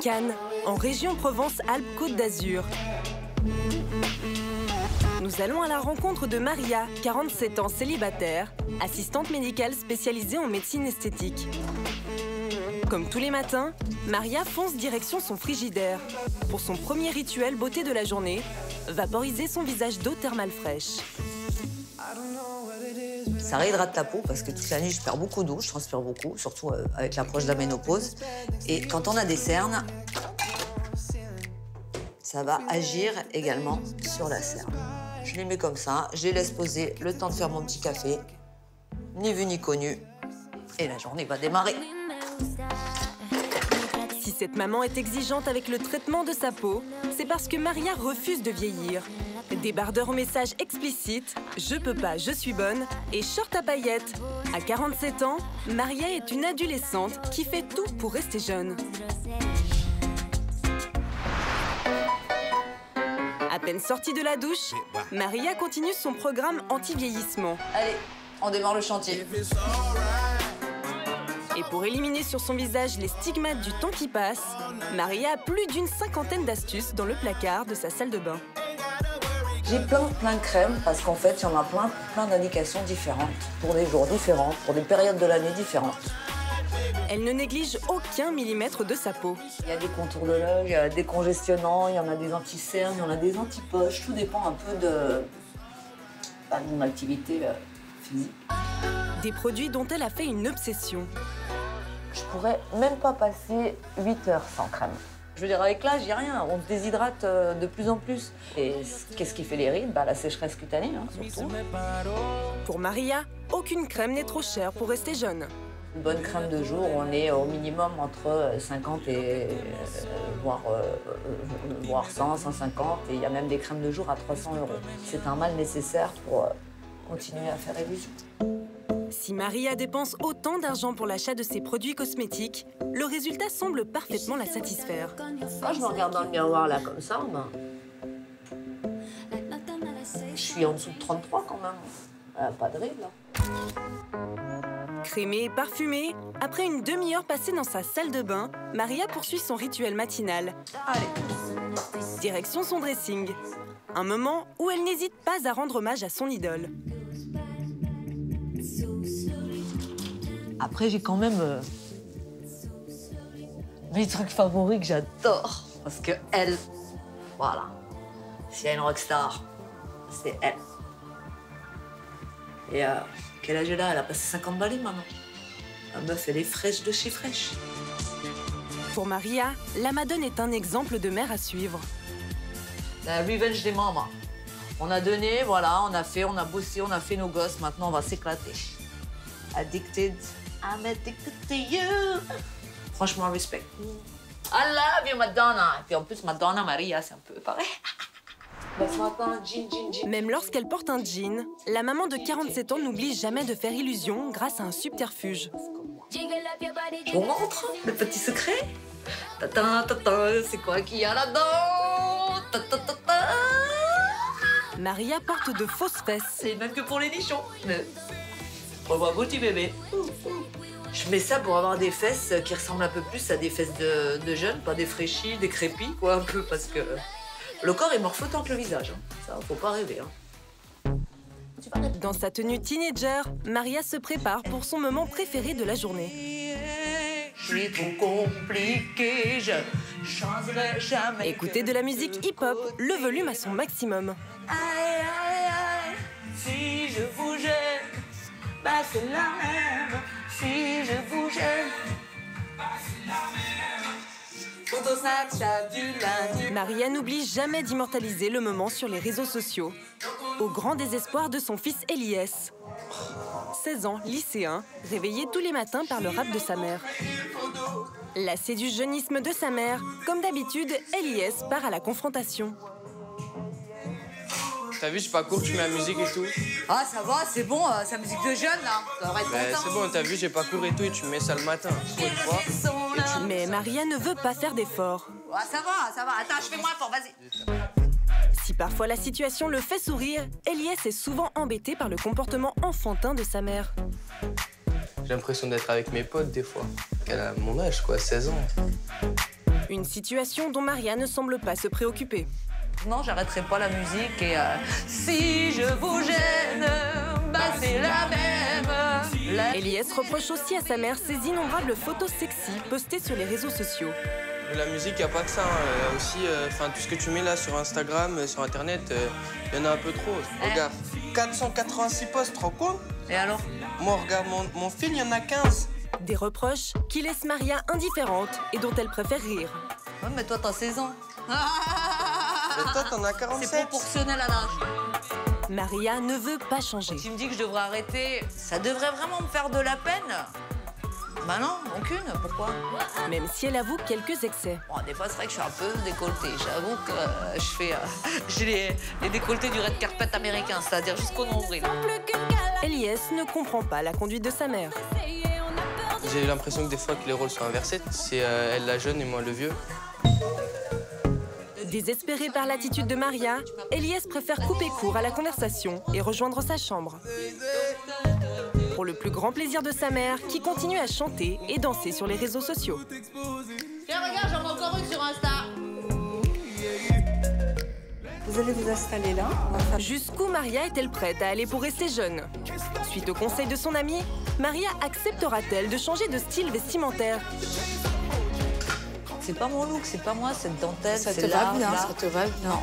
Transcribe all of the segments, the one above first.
Cannes, en région Provence-Alpes-Côte d'Azur. Nous allons à la rencontre de Maria, 47 ans, célibataire, assistante médicale spécialisée en médecine esthétique. Comme tous les matins, Maria fonce direction son frigidaire. Pour son premier rituel beauté de la journée, vaporiser son visage d'eau thermale fraîche. Ça réhydrate la peau parce que toute l'année, je perds beaucoup d'eau, je transpire beaucoup, surtout avec l'approche de la ménopause. Et quand on a des cernes, ça va agir également sur la cerne. Je les mets comme ça, je les laisse poser le temps de faire mon petit café, ni vu ni connu, et la journée va démarrer. Si cette maman est exigeante avec le traitement de sa peau, c'est parce que Maria refuse de vieillir. Débardeur au message explicite, je peux pas, je suis bonne, et short à paillettes. À 47 ans, Maria est une adolescente qui fait tout pour rester jeune. À peine sortie de la douche, Maria continue son programme anti-vieillissement. Allez, on démarre le chantier. Et pour éliminer sur son visage les stigmates du temps qui passe, Maria a plus d'une cinquantaine d'astuces dans le placard de sa salle de bain. J'ai plein de crèmes parce qu'en fait, il y en a plein d'indications différentes, pour des jours différents, pour des périodes de l'année différentes. Elle ne néglige aucun millimètre de sa peau. Il y a des contours de l'œil, il y a des congestionnants, il y en a des anti-cernes, il y en a des anti-poches. Tout dépend un peu de mon activité physique. Des produits dont elle a fait une obsession. Je pourrais même pas passer 8 heures sans crème. Je veux dire, avec l'âge, il n'y a rien. On se déshydrate de plus en plus. Et qu'est-ce qui fait les rides? La sécheresse cutanée, surtout. Pour Maria, aucune crème n'est trop chère pour rester jeune. Une bonne crème de jour, on est au minimum entre 50 et voire 100, 150. Et il y a même des crèmes de jour à 300 €. C'est un mal nécessaire pour continuer à faire illusion. Si Maria dépense autant d'argent pour l'achat de ses produits cosmétiques, le résultat semble parfaitement la satisfaire. Quand je me regarde dans le miroir, là, comme ça, je suis en dessous de 33 quand même. Pas de ride, là. Crémée et parfumée, après une demi-heure passée dans sa salle de bain, Maria poursuit son rituel matinal. Allez. Direction son dressing. Un moment où elle n'hésite pas à rendre hommage à son idole. Après, j'ai quand même mes trucs favoris que j'adore. Parce que elle, voilà, s'il y a une rockstar, c'est elle. Et quel âge elle a? Elle a passé 50 balais maintenant. La meuf, elle est fraîche de chez fraîche. Pour Maria, la Madone est un exemple de mère à suivre. La revenge des mamans. On a donné, voilà, on a fait, on a bossé, on a fait nos gosses. Maintenant, on va s'éclater. Addicted. I'm addicted to you. Franchement, respect. I love you, Madonna. Et puis en plus, Madonna, Maria, c'est un peu pareil. Ce matin, jean. Même lorsqu'elle porte un jean, la maman de 47 ans n'oublie jamais de faire illusion grâce à un subterfuge. Je vous montre le petit secret. C'est quoi qu'il y a là-dedans? Maria porte de fausses fesses. C'est même que pour les nichons. On voit beau petit bébé. Je mets ça pour avoir des fesses qui ressemblent un peu plus à des fesses de jeunes, pas des fraîchis, des crépis, quoi, un peu, parce que le corps est morpho tant que le visage. Ça, faut pas rêver. Dans sa tenue teenager, Maria se prépare pour son moment préféré de la journée. Je suis trop compliqué, je changerai jamais. Écoutez de la musique hip-hop, le volume à son maximum. Aïe, si je vous gêne, c'est la même. Si je vous gêne, c'est la même. Photo Snapchat du lundi. Maria n'oublie jamais d'immortaliser le moment sur les réseaux sociaux, au grand désespoir de son fils Eliès. 16 ans, lycéen, réveillé tous les matins par le rap de sa mère. Lassé du jeunisme de sa mère, comme d'habitude, Eliès part à la confrontation. T'as vu, c'est pas court, tu mets la musique et tout. Ah, ça va, c'est bon, c'est la musique de jeune, là. Ça devrait être content. C'est bon, t'as vu, j'ai pas cours et tout, et tu mets ça le matin. Mais Maria ne veut pas faire d'efforts. Ah, ça va. Attends, je fais moins fort, vas-y. Si parfois la situation le fait sourire, Eliès est souvent embêté par le comportement enfantin de sa mère. J'ai l'impression d'être avec mes potes des fois. Elle a mon âge, quoi, 16 ans. Une situation dont Maria ne semble pas se préoccuper. Non, j'arrêterai pas la musique et si je vous gêne, bah c'est la même. Eliès reproche aussi à sa mère ses innombrables photos sexy postées sur les réseaux sociaux. La musique, il n'y a pas que ça. Hein. Aussi, tout ce que tu mets là sur Instagram, sur Internet, il y en a un peu trop. Regarde, 486 posts, tu te rends compte? Et alors? Moi, regarde, mon fil, il y en a 15. Des reproches qui laissent Maria indifférente et dont elle préfère rire. Ouais, mais toi, t'as 16 ans. Mais toi, t'en as 47. C'est proportionnel à l'âge. Maria ne veut pas changer. Tu me dis que je devrais arrêter, ça devrait vraiment me faire de la peine? Bah non, aucune, pourquoi? Même si elle avoue quelques excès. Bon, des fois, c'est vrai que je suis un peu décolletée. J'avoue que j'ai les décolletés du red carpet américain, c'est-à-dire jusqu'au nombril. Eliès ne comprend pas la conduite de sa mère. J'ai l'impression que des fois que les rôles sont inversés. C'est elle la jeune et moi le vieux. Désespérée par l'attitude de Maria, Eliès préfère couper court à la conversation et rejoindre sa chambre. Pour le plus grand plaisir de sa mère, qui continue à chanter et danser sur les réseaux sociaux. Tiens, regarde, j'en ai encore une sur Insta. Vous allez vous installer là. Jusqu'où Maria est-elle prête à aller pour rester jeune? Suite au conseil de son amie, Maria acceptera-t-elle de changer de style vestimentaire? C'est pas mon look, c'est pas moi, cette dentelle. Ça te va bien, ça te va bien. Non.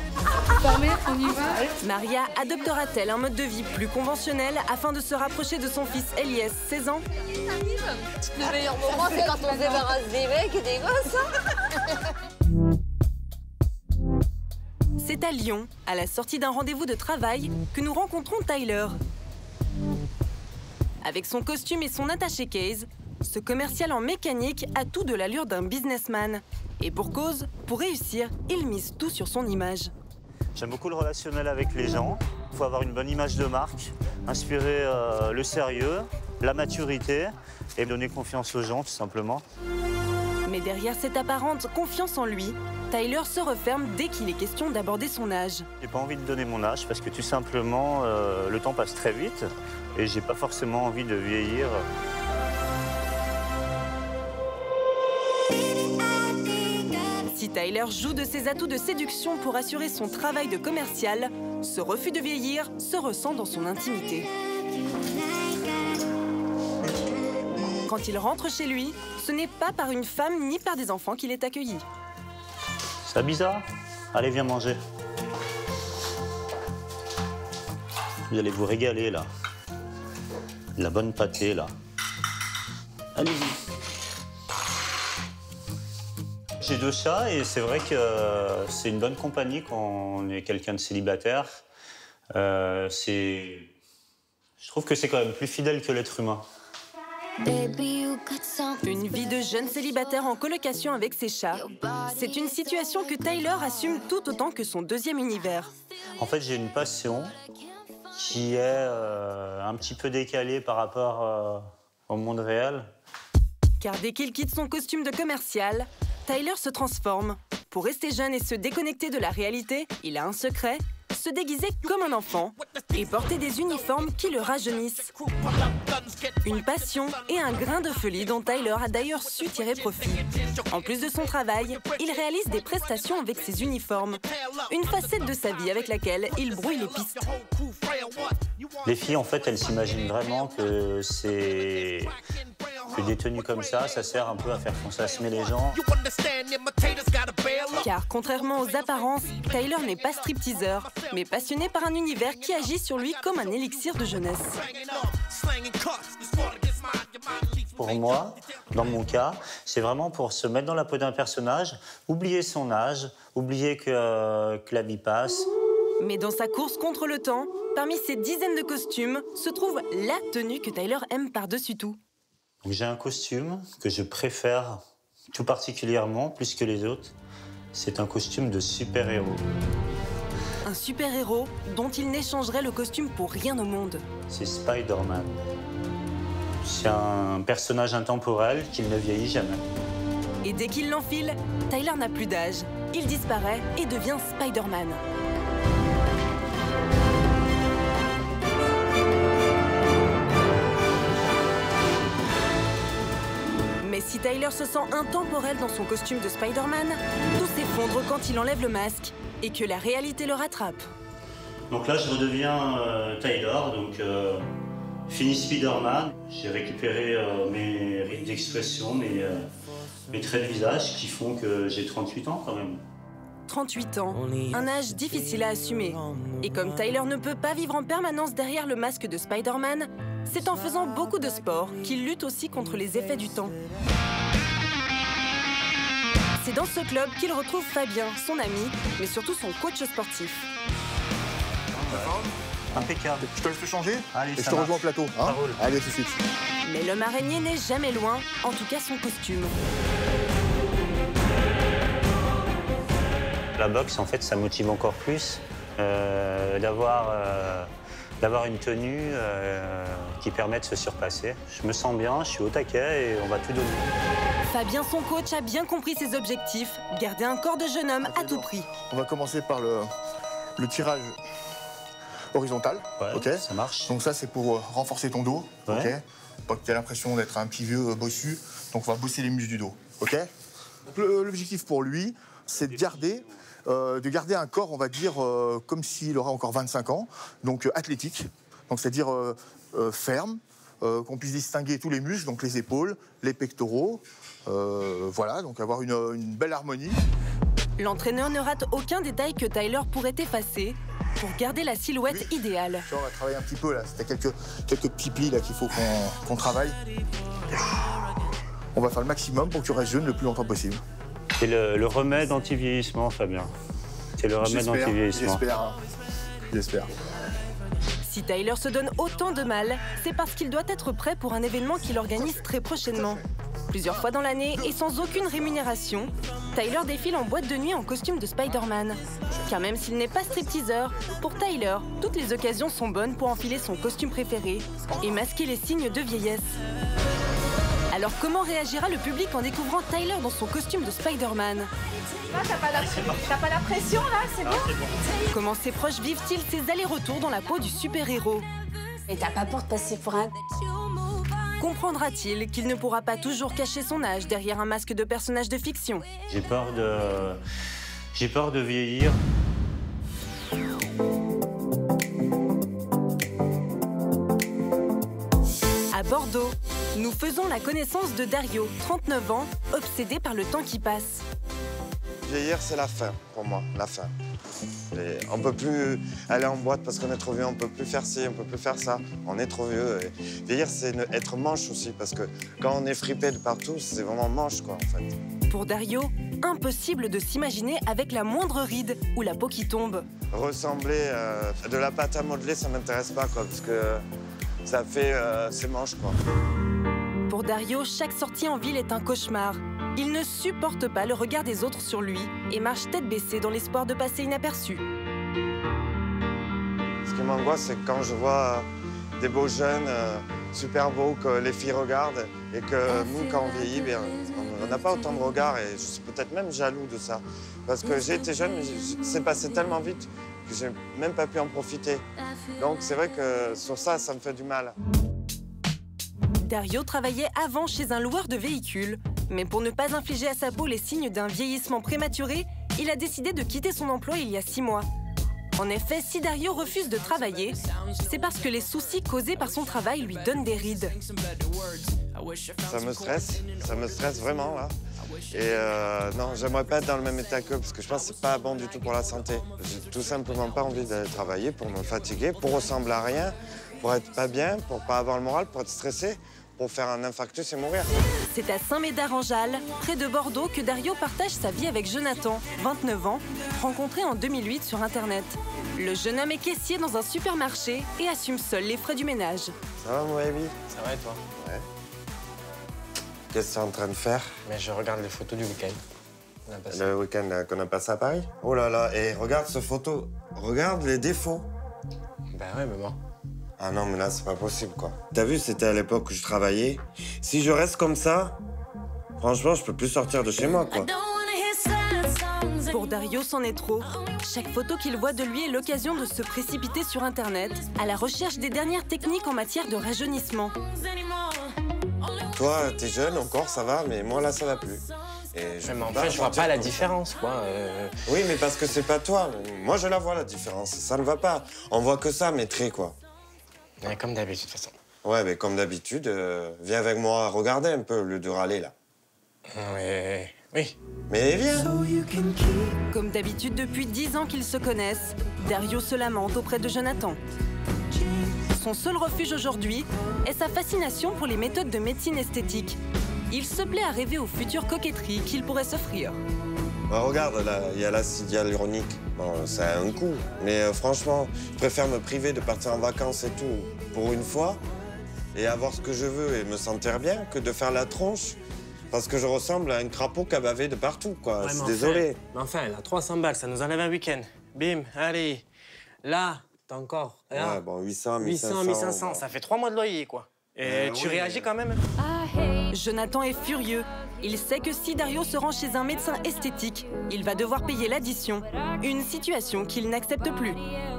Formé, on y va. Maria adoptera-t-elle un mode de vie plus conventionnel afin de se rapprocher de son fils Eliès, 16 ans? Le meilleur moment, c'est quand on se débarrasse des mecs et des gosses. C'est à Lyon, à la sortie d'un rendez-vous de travail, que nous rencontrons Tyler. Avec son costume et son attaché case, ce commercial en mécanique a tout de l'allure d'un businessman. Et pour cause, pour réussir, il mise tout sur son image. J'aime beaucoup le relationnel avec les gens. Il faut avoir une bonne image de marque, inspirer le sérieux, la maturité et donner confiance aux gens, tout simplement. Mais derrière cette apparente confiance en lui, Tyler se referme dès qu'il est question d'aborder son âge. J'ai pas envie de donner mon âge parce que tout simplement, le temps passe très vite et j'ai pas forcément envie de vieillir. Si Tyler joue de ses atouts de séduction pour assurer son travail de commercial, ce refus de vieillir se ressent dans son intimité. Quand il rentre chez lui, ce n'est pas par une femme ni par des enfants qu'il est accueilli. C'est bizarre? Allez, viens manger. Vous allez vous régaler, là. La bonne pâtée, là. Allez-y. J'ai 2 chats et c'est vrai que c'est une bonne compagnie quand on est quelqu'un de célibataire. Je trouve que c'est quand même plus fidèle que l'être humain. Une vie de jeune célibataire en colocation avec ses chats, c'est une situation que Tyler assume tout autant que son deuxième univers. En fait, j'ai une passion qui est un petit peu décalée par rapport au monde réel. Car dès qu'il quitte son costume de commercial, Tyler se transforme. Pour rester jeune et se déconnecter de la réalité, il a un secret, se déguiser comme un enfant et porter des uniformes qui le rajeunissent. Une passion et un grain de folie dont Tyler a d'ailleurs su tirer profit. En plus de son travail, il réalise des prestations avec ses uniformes. Une facette de sa vie avec laquelle il brouille les pistes. Les filles, en fait, elles s'imaginent vraiment que des tenues comme ça sert un peu à faire fantasmer les gens. Car contrairement aux apparences, Tyler n'est pas stripteaseur, mais passionné par un univers qui agit sur lui comme un élixir de jeunesse. Pour moi, dans mon cas, c'est vraiment pour se mettre dans la peau d'un personnage, oublier son âge, oublier que la vie passe. Mais dans sa course contre le temps, parmi ces dizaines de costumes, se trouve la tenue que Tyler aime par-dessus tout. J'ai un costume que je préfère tout particulièrement, plus que les autres. C'est un costume de super-héros. Un super-héros dont il n'échangerait le costume pour rien au monde. C'est Spider-Man. C'est un personnage intemporel qui ne vieillit jamais. Et dès qu'il l'enfile, Tyler n'a plus d'âge. Il disparaît et devient Spider-Man. Tyler se sent intemporel dans son costume de Spider-Man, tout s'effondre quand il enlève le masque et que la réalité le rattrape. Donc là, je redeviens Tyler, donc fini Spider-Man. J'ai récupéré mes rides d'expression, mes traits de visage qui font que j'ai 38 ans quand même. 38 ans, un âge difficile à assumer. Et comme Tyler ne peut pas vivre en permanence derrière le masque de Spider-Man, c'est en faisant beaucoup de sport qu'il lutte aussi contre les effets du temps. C'est dans ce club qu'il retrouve Fabien, son ami, mais surtout son coach sportif. Impeccable. Je te laisse te changer. Allez, et je te rejoins au plateau. Hein, allez, tout de suite. Mais l'homme araignée n'est jamais loin, en tout cas son costume. La boxe, en fait, ça motive encore plus d'avoir une tenue qui permet de se surpasser. Je me sens bien, je suis au taquet et on va tout donner. Fabien, son coach, a bien compris ses objectifs, garder un corps de jeune homme à tout prix. On va commencer par le tirage horizontal. Ouais, ok, ça marche. Donc ça, c'est pour renforcer ton dos. Ouais. Ok, pas que tu aies l'impression d'être un petit vieux bossu. Donc on va bosser les muscles du dos. Ok. L'objectif pour lui, c'est de garder un corps, on va dire, comme s'il aurait encore 25 ans, donc athlétique, donc c'est-à-dire ferme, qu'on puisse distinguer tous les muscles, donc les épaules, les pectoraux, voilà, donc avoir une belle harmonie. L'entraîneur ne rate aucun détail que Tyler pourrait effacer pour garder la silhouette idéale. On va travailler un petit peu, là, c'était quelques petits plis là qu'il faut qu'on travaille. On va faire le maximum pour que tu restes jeune le plus longtemps possible. C'est le remède anti-vieillissement, Fabien. C'est le remède anti-vieillissement. J'espère. Si Tyler se donne autant de mal, c'est parce qu'il doit être prêt pour un événement qu'il organise très prochainement. Plusieurs fois dans l'année et sans aucune rémunération, Tyler défile en boîte de nuit en costume de Spider-Man. Car même s'il n'est pas stripteaseur, pour Tyler, toutes les occasions sont bonnes pour enfiler son costume préféré et masquer les signes de vieillesse. Alors comment réagira le public en découvrant Tyler dans son costume de Spider-Man? Là, t'as pas la pression, là, c'est bien. Comment ses proches vivent-ils ces allers-retours dans la peau du super-héros? Et t'as pas peur de passer pour un... Comprendra-t-il qu'il ne pourra pas toujours cacher son âge derrière un masque de personnage de fiction? J'ai peur de vieillir. À Bordeaux, nous faisons la connaissance de Dario, 39 ans, obsédé par le temps qui passe. Vieillir, c'est la fin, pour moi, la fin. Et on peut plus aller en boîte parce qu'on est trop vieux, on peut plus faire ci, on peut plus faire ça. On est trop vieux. Et vieillir, c'est être manche aussi, parce que quand on est fripé de partout, c'est vraiment manche, quoi, en fait. Pour Dario, impossible de s'imaginer avec la moindre ride ou la peau qui tombe. Ressembler de la pâte à modeler, ça m'intéresse pas, quoi, parce que ça fait ses manches, quoi. Pour Dario, chaque sortie en ville est un cauchemar. Il ne supporte pas le regard des autres sur lui et marche tête baissée dans l'espoir de passer inaperçu. Ce qui m'angoisse, c'est quand je vois des beaux jeunes super beaux que les filles regardent et que nous, quand on vieillit, bien, on n'a pas autant de regards et je suis peut-être même jaloux de ça. Parce que j'ai été jeune, mais c'est passé tellement vite que j'ai même pas pu en profiter. Donc c'est vrai que sur ça, ça me fait du mal. Dario travaillait avant chez un loueur de véhicules, mais pour ne pas infliger à sa peau les signes d'un vieillissement prématuré, il a décidé de quitter son emploi il y a 6 mois. En effet, si Dario refuse de travailler, c'est parce que les soucis causés par son travail lui donnent des rides. Ça me stresse vraiment, là. Et non, j'aimerais pas être dans le même état qu'eux, parce que je pense que c'est pas bon du tout pour la santé. J'ai tout simplement pas envie d'aller travailler pour me fatiguer, pour ressembler à rien, pour être pas bien, pour pas avoir le moral, pour être stressé, pour faire un infarctus et mourir. C'est à Saint-Médard-en-Jalles, près de Bordeaux, que Dario partage sa vie avec Jonathan, 29 ans, rencontré en 2008 sur Internet. Le jeune homme est caissier dans un supermarché et assume seul les frais du ménage. Ça va, mon ami? Ça va et toi? Ouais. Qu'est-ce que tu es en train de faire? Mais je regarde les photos du week-end. Le week-end qu'on a passé à Paris? Oh là là, et regarde cette photo. Regarde les défauts. Ben ouais, mais bon. Ah non, mais là, c'est pas possible, quoi. T'as vu, c'était à l'époque où je travaillais. Si je reste comme ça, franchement, je peux plus sortir de chez moi, quoi. Pour Dario, c'en est trop. Chaque photo qu'il voit de lui est l'occasion de se précipiter sur Internet à la recherche des dernières techniques en matière de rajeunissement. Toi, t'es jeune encore, ça va, mais moi, là, ça va plus. Et Mais en fait, je vois pas la différence, quoi. Oui, mais parce que c'est pas toi. Moi, je la vois, la différence. Ça ne va pas. On voit que ça, mes traits, quoi. Ouais, comme d'habitude, de toute façon. Ouais, mais comme d'habitude, viens avec moi regarder un peu, au lieu de râler, là. Ouais, oui. Mais viens. Comme d'habitude, depuis 10 ans qu'ils se connaissent, Dario se lamente auprès de Jonathan. Son seul refuge aujourd'hui est sa fascination pour les méthodes de médecine esthétique. Il se plaît à rêver aux futures coquetteries qu'il pourrait s'offrir. Bah, regarde, là, il y a l'acide hyaluronique. Bon, ça a un coût. Mais franchement, je préfère me priver de partir en vacances et tout pour une fois et avoir ce que je veux et me sentir bien que de faire la tronche parce que je ressemble à un crapaud qui a bavé de partout, quoi. Ouais, je suis mais désolé. Enfin, là, 300 balles, ça nous enlève un week-end. Bim, allez. Là, t'as encore. Là, Ouais, bon, 800, 800, 1500, bon. ça fait 3 mois de loyer, quoi. Et tu réagis quand même? Jonathan est furieux. Il sait que si Dario se rend chez un médecin esthétique, il va devoir payer l'addition. Une situation qu'il n'accepte plus.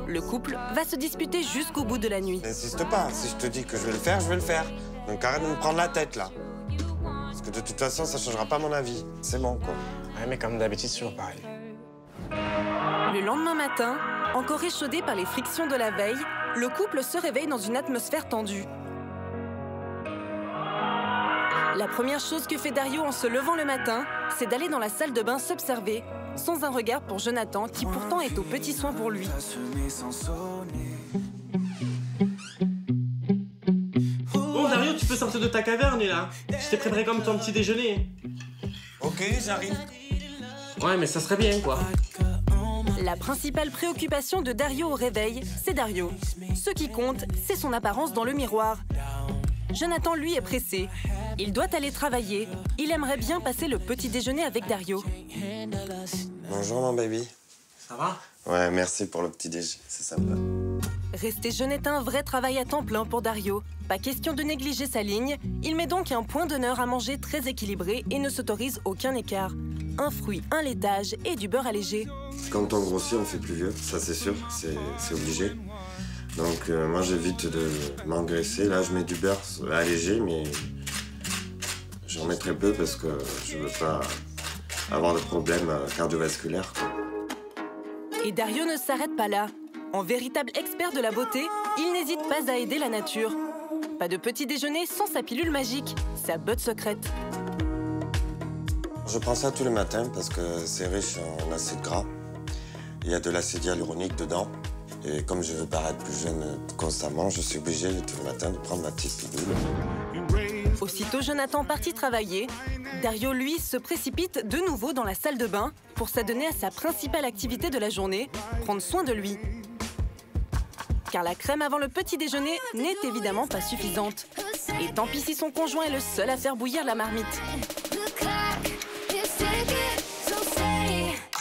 Le couple va se disputer jusqu'au bout de la nuit. N'insiste pas. Si je te dis que je vais le faire, je vais le faire. Donc arrête de me prendre la tête, là. Parce que de toute façon, ça changera pas mon avis. C'est bon, quoi. Ouais, mais comme d'habitude, c'est toujours pareil. Le lendemain matin, encore échaudé par les frictions de la veille, le couple se réveille dans une atmosphère tendue. La première chose que fait Dario en se levant le matin, c'est d'aller dans la salle de bain s'observer, sans un regard pour Jonathan, qui pourtant est aux petits soins pour lui. Bon, Dario, tu peux sortir de ta caverne, là. Je t'ai préparé comme ton petit déjeuner. Ok, j'arrive. Ouais, mais ça serait bien, quoi. La principale préoccupation de Dario au réveil, c'est Dario. Ce qui compte, c'est son apparence dans le miroir. Jonathan, lui, est pressé. Il doit aller travailler. Il aimerait bien passer le petit déjeuner avec Dario. Bonjour, mon baby. Ça va? Ouais, merci pour le petit déj. C'est sympa. Rester jeune est un vrai travail à temps plein pour Dario. Pas question de négliger sa ligne. Il met donc un point d'honneur à manger très équilibré et ne s'autorise aucun écart. Un fruit, un laitage et du beurre allégé. Quand on grossit, on fait plus vieux, ça c'est sûr, c'est obligé. Donc moi j'évite de m'engraisser. Là je mets du beurre allégé, mais j'en mets très peu parce que je veux pas avoir de problèmes cardiovasculaires. Et Dario ne s'arrête pas là. En véritable expert de la beauté, il n'hésite pas à aider la nature. Pas de petit déjeuner sans sa pilule magique, sa botte secrète. Je prends ça tous les matins parce que c'est riche en acides gras. Il y a de l'acide hyaluronique dedans. Et comme je veux paraître plus jeune constamment, je suis obligé tous les matins de prendre ma petite pilule. Aussitôt Jonathan parti travailler, Dario, lui, se précipite de nouveau dans la salle de bain pour s'adonner à sa principale activité de la journée, prendre soin de lui. Car la crème avant le petit déjeuner n'est évidemment pas suffisante. Et tant pis si son conjoint est le seul à faire bouillir la marmite.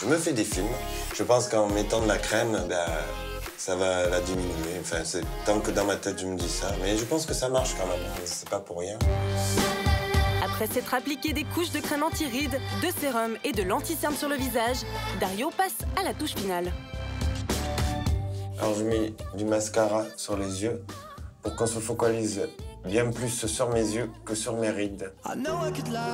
Je me fais des films. Je pense qu'en mettant de la crème, ça va la diminuer. Enfin, c'est tant que dans ma tête, je me dis ça. Mais je pense que ça marche quand même. C'est pas pour rien. Après s'être appliqué des couches de crème anti-rides, de sérum et de l'anti-cerne sur le visage, Dario passe à la touche finale. Alors, je mets du mascara sur les yeux pour qu'on se focalise bien plus sur mes yeux que sur mes rides.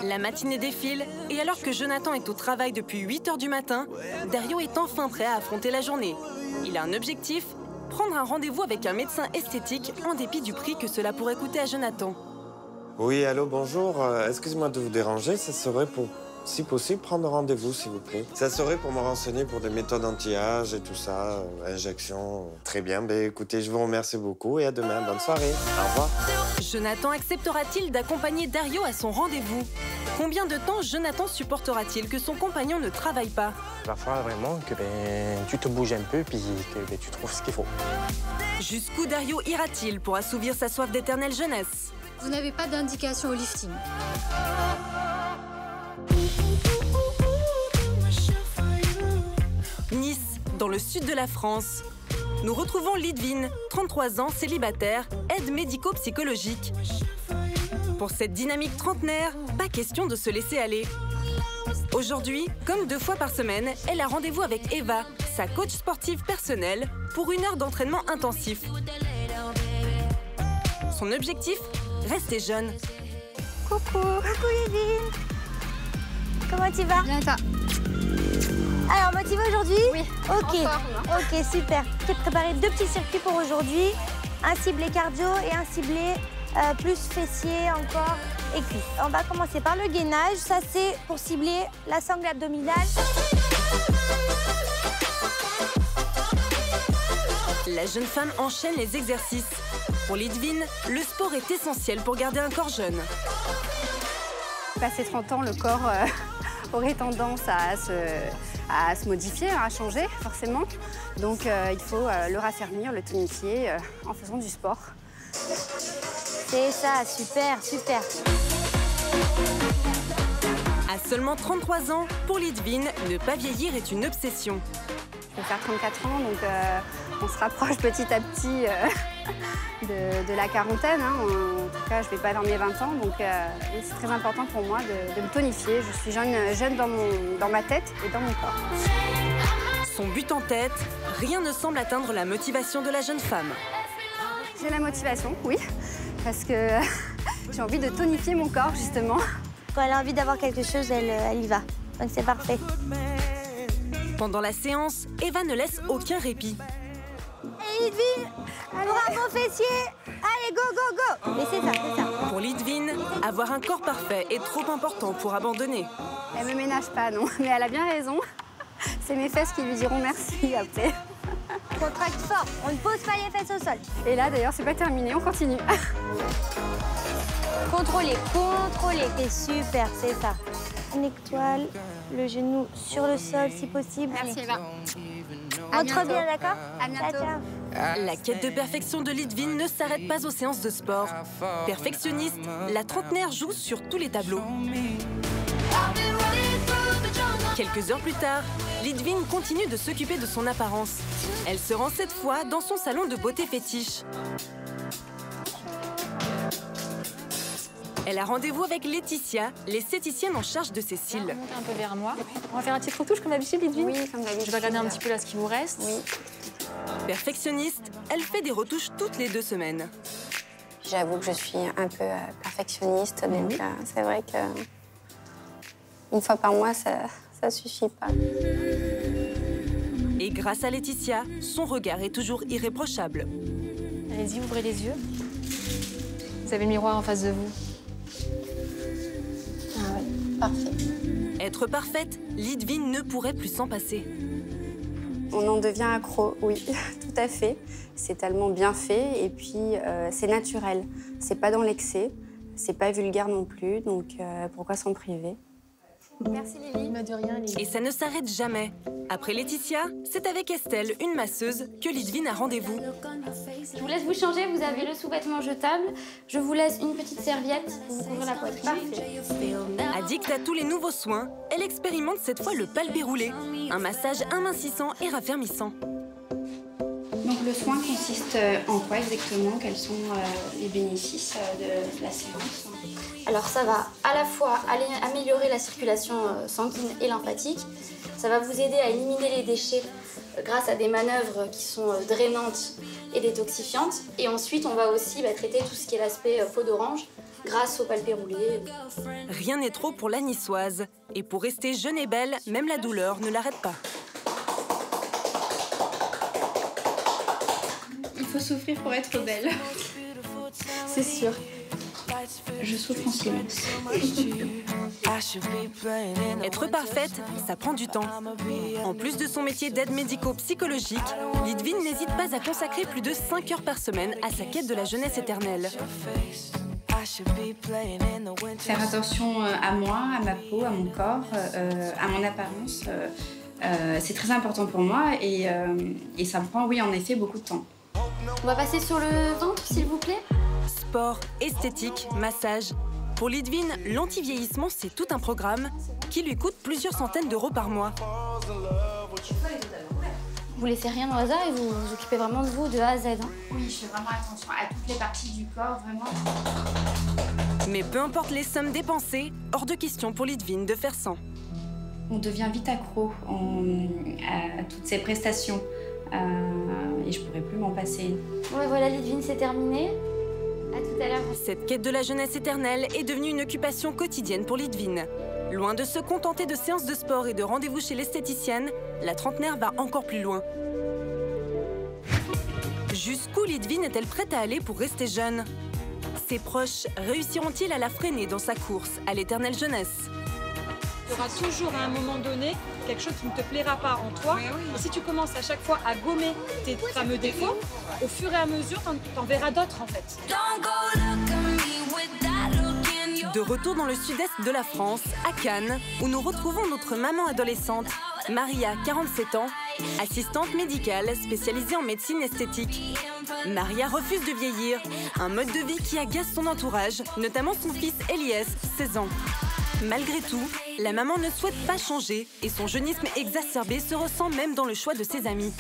La matinée défile et alors que Jonathan est au travail depuis 8 h du matin, Dario est enfin prêt à affronter la journée. Il a un objectif, prendre un rendez-vous avec un médecin esthétique en dépit du prix que cela pourrait coûter à Jonathan. Oui, allô, bonjour. Excusez-moi de vous déranger. Ça serait pour, si possible, prendre rendez-vous, s'il vous plaît. Ça serait pour me renseigner pour des méthodes anti-âge et tout ça, injections. Très bien. Écoutez, je vous remercie beaucoup et à demain. Bonne soirée. Au revoir. Jonathan acceptera-t-il d'accompagner Dario à son rendez-vous? Combien de temps Jonathan supportera-t-il que son compagnon ne travaille pas? Il va falloir vraiment que tu te bouges un peu puis que tu trouves ce qu'il faut. Jusqu'où Dario ira-t-il pour assouvir sa soif d'éternelle jeunesse? Vous n'avez pas d'indication au lifting. Nice, dans le sud de la France. Nous retrouvons Lidvine, 33 ans, célibataire, aide médico-psychologique. Pour cette dynamique trentenaire, pas question de se laisser aller. Aujourd'hui, comme 2 fois par semaine, elle a rendez-vous avec Eva, sa coach sportive personnelle, pour 1 heure d'entraînement intensif. Son objectif, rester jeune. Coucou. Coucou. Coucou Lidvine. Comment tu vas? Bien et toi? Alors, motivé aujourd'hui? Oui. Ok. En forme. Ok, super. J'ai préparé 2 petits circuits pour aujourd'hui. Un ciblé cardio et un ciblé plus fessier encore et cuisses. On va commencer par le gainage. Ça, c'est pour cibler la sangle abdominale. La jeune femme enchaîne les exercices. Pour Lidvine, le sport est essentiel pour garder un corps jeune. Passé 30 ans, le corps aurait tendance à se modifier, à changer forcément. Donc il faut le raffermir, le tonifier en faisant du sport. C'est ça, super, super. À seulement 33 ans, pour Lidvine, ne pas vieillir est une obsession. Je vais faire 34 ans, donc on se rapproche petit à petit de la quarantaine. Hein. En tout cas, je ne vais pas dans mes 20 ans, donc c'est très important pour moi de me tonifier. Je suis jeune dans ma tête et dans mon corps. Son but en tête, rien ne semble atteindre la motivation de la jeune femme. J'ai la motivation, oui, parce que j'ai envie de tonifier mon corps, justement. Quand elle a envie d'avoir quelque chose, elle y va. Donc c'est parfait. Pendant la séance, Eva ne laisse aucun répit. Et Lidvine, pour un beau fessier. Allez, go, go, go. Mais c'est ça. Pour Lidvine, avoir un corps parfait est trop important pour abandonner. Elle me ménage pas, non, mais elle a bien raison. C'est mes fesses qui lui diront merci après. Contracte fort, on ne pose pas les fesses au sol. Et là, d'ailleurs, c'est pas terminé, on continue. Contrôlez, c'est super, c'est ça. Une étoile, le genou sur le sol si possible. Merci Eva. Entre bien, d'accord? À bientôt. Ciao. La quête de perfection de Lidvine ne s'arrête pas aux séances de sport. Perfectionniste, la trentenaire joue sur tous les tableaux. Quelques heures plus tard, Lidvine continue de s'occuper de son apparence. Elle se rend cette fois dans son salon de beauté fétiche. Elle a rendez-vous avec Laetitia, l'esthéticienne en charge de ses cils. Montez un peu vers moi. On va faire une petite retouche comme d'habitude, Lidvine. Oui, comme d'habitude. Je vais regarder un petit peu là ce qui vous reste. Oui. Perfectionniste, elle fait des retouches toutes les 2 semaines. J'avoue que je suis un peu perfectionniste, donc c'est vrai que une fois par mois, ça suffit pas. Et grâce à Laetitia, son regard est toujours irréprochable. Allez-y, ouvrez les yeux. Vous avez le miroir en face de vous. Ah oui, parfait. Être parfaite, Lidvine ne pourrait plus s'en passer. On en devient accro, oui, tout à fait. C'est tellement bien fait et puis c'est naturel. C'est pas dans l'excès, c'est pas vulgaire non plus, donc pourquoi s'en priver? Merci Lily. De rien, Lily. Et ça ne s'arrête jamais. Après Laetitia, c'est avec Estelle, une masseuse, que Lidvine a rendez-vous. Je vous laisse vous changer, vous avez le sous-vêtement jetable. Je vous laisse une petite serviette pour vous couvrir la poitrine. Parfait. Addict à tous les nouveaux soins, elle expérimente cette fois le palpé roulé, un massage amincissant et raffermissant. Donc le soin consiste en quoi exactement? Quels sont les bénéfices de la séance? Alors ça va à la fois améliorer la circulation sanguine et lymphatique. Ça va vous aider à éliminer les déchets grâce à des manœuvres qui sont drainantes et détoxifiantes. Et ensuite, on va aussi traiter tout ce qui est l'aspect peau d'orange grâce au palpé roulé. Rien n'est trop pour la niçoise. Et pour rester jeune et belle, même la douleur ne l'arrête pas. Il faut souffrir pour être belle. C'est sûr. Je souffre en silence. Être parfaite, ça prend du temps. En plus de son métier d'aide médico-psychologique, Lidvine n'hésite pas à consacrer plus de 5 heures par semaine à sa quête de la jeunesse éternelle. Faire attention à moi, à ma peau, à mon corps, à mon apparence, c'est très important pour moi et ça me prend, oui, en effet, beaucoup de temps. On va passer sur le ventre, s'il vous plaît. Sport, esthétique, massage. Pour Lidvine, l'anti-vieillissement, c'est tout un programme qui lui coûte plusieurs centaines d'euros par mois. Vous laissez rien au hasard et vous vous occupez vraiment de vous de A à Z. Hein. Oui, je fais vraiment attention à toutes les parties du corps, vraiment. Mais peu importe les sommes dépensées, hors de question pour Lidvine de faire sans. On devient vite accro à toutes ces prestations et je pourrais plus m'en passer. Ouais, voilà, Lidvine, c'est terminé. À tout à l'heure. Cette quête de la jeunesse éternelle est devenue une occupation quotidienne pour Litvine. Loin de se contenter de séances de sport et de rendez-vous chez l'esthéticienne, la trentenaire va encore plus loin. Jusqu'où Litvine est-elle prête à aller pour rester jeune? Ses proches réussiront-ils à la freiner dans sa course à l'éternelle jeunesse? Il y aura toujours à un moment donné quelque chose qui ne te plaira pas en toi. Et si tu commences à chaque fois à gommer tes fameux défauts, au fur et à mesure, t'en verras d'autres en fait. De retour dans le sud-est de la France, à Cannes, où nous retrouvons notre maman adolescente, Maria, 47 ans, assistante médicale spécialisée en médecine esthétique. Maria refuse de vieillir, un mode de vie qui agace son entourage, notamment son fils Elias, 16 ans. Malgré tout, la maman ne souhaite pas changer et son jeunisme exacerbé se ressent même dans le choix de ses amis.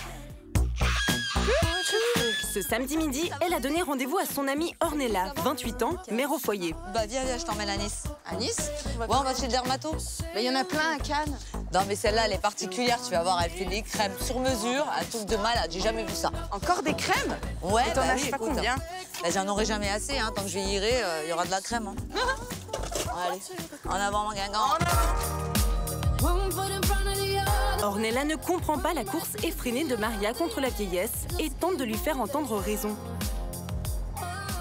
Ce samedi midi, elle a donné rendez-vous à son amie Ornella, 28 ans, mère au foyer. Bah viens, je t'emmène à Nice. À Nice? Ouais, on va chez le dermato. Mais il y en a plein à Cannes. Non, mais celle-là, elle est particulière, tu vas voir, elle fait des crèmes sur mesure, un truc de malade, j'ai jamais vu ça. Encore des crèmes? Ouais, t'en achètes pas combien? Bah, j'en aurai jamais assez, hein. Tant que je vieillirai, il y aura de la crème. Hein. Allez, en avant, mon guingamp. Ornella ne comprend pas la course effrénée de Maria contre la vieillesse et tente de lui faire entendre raison.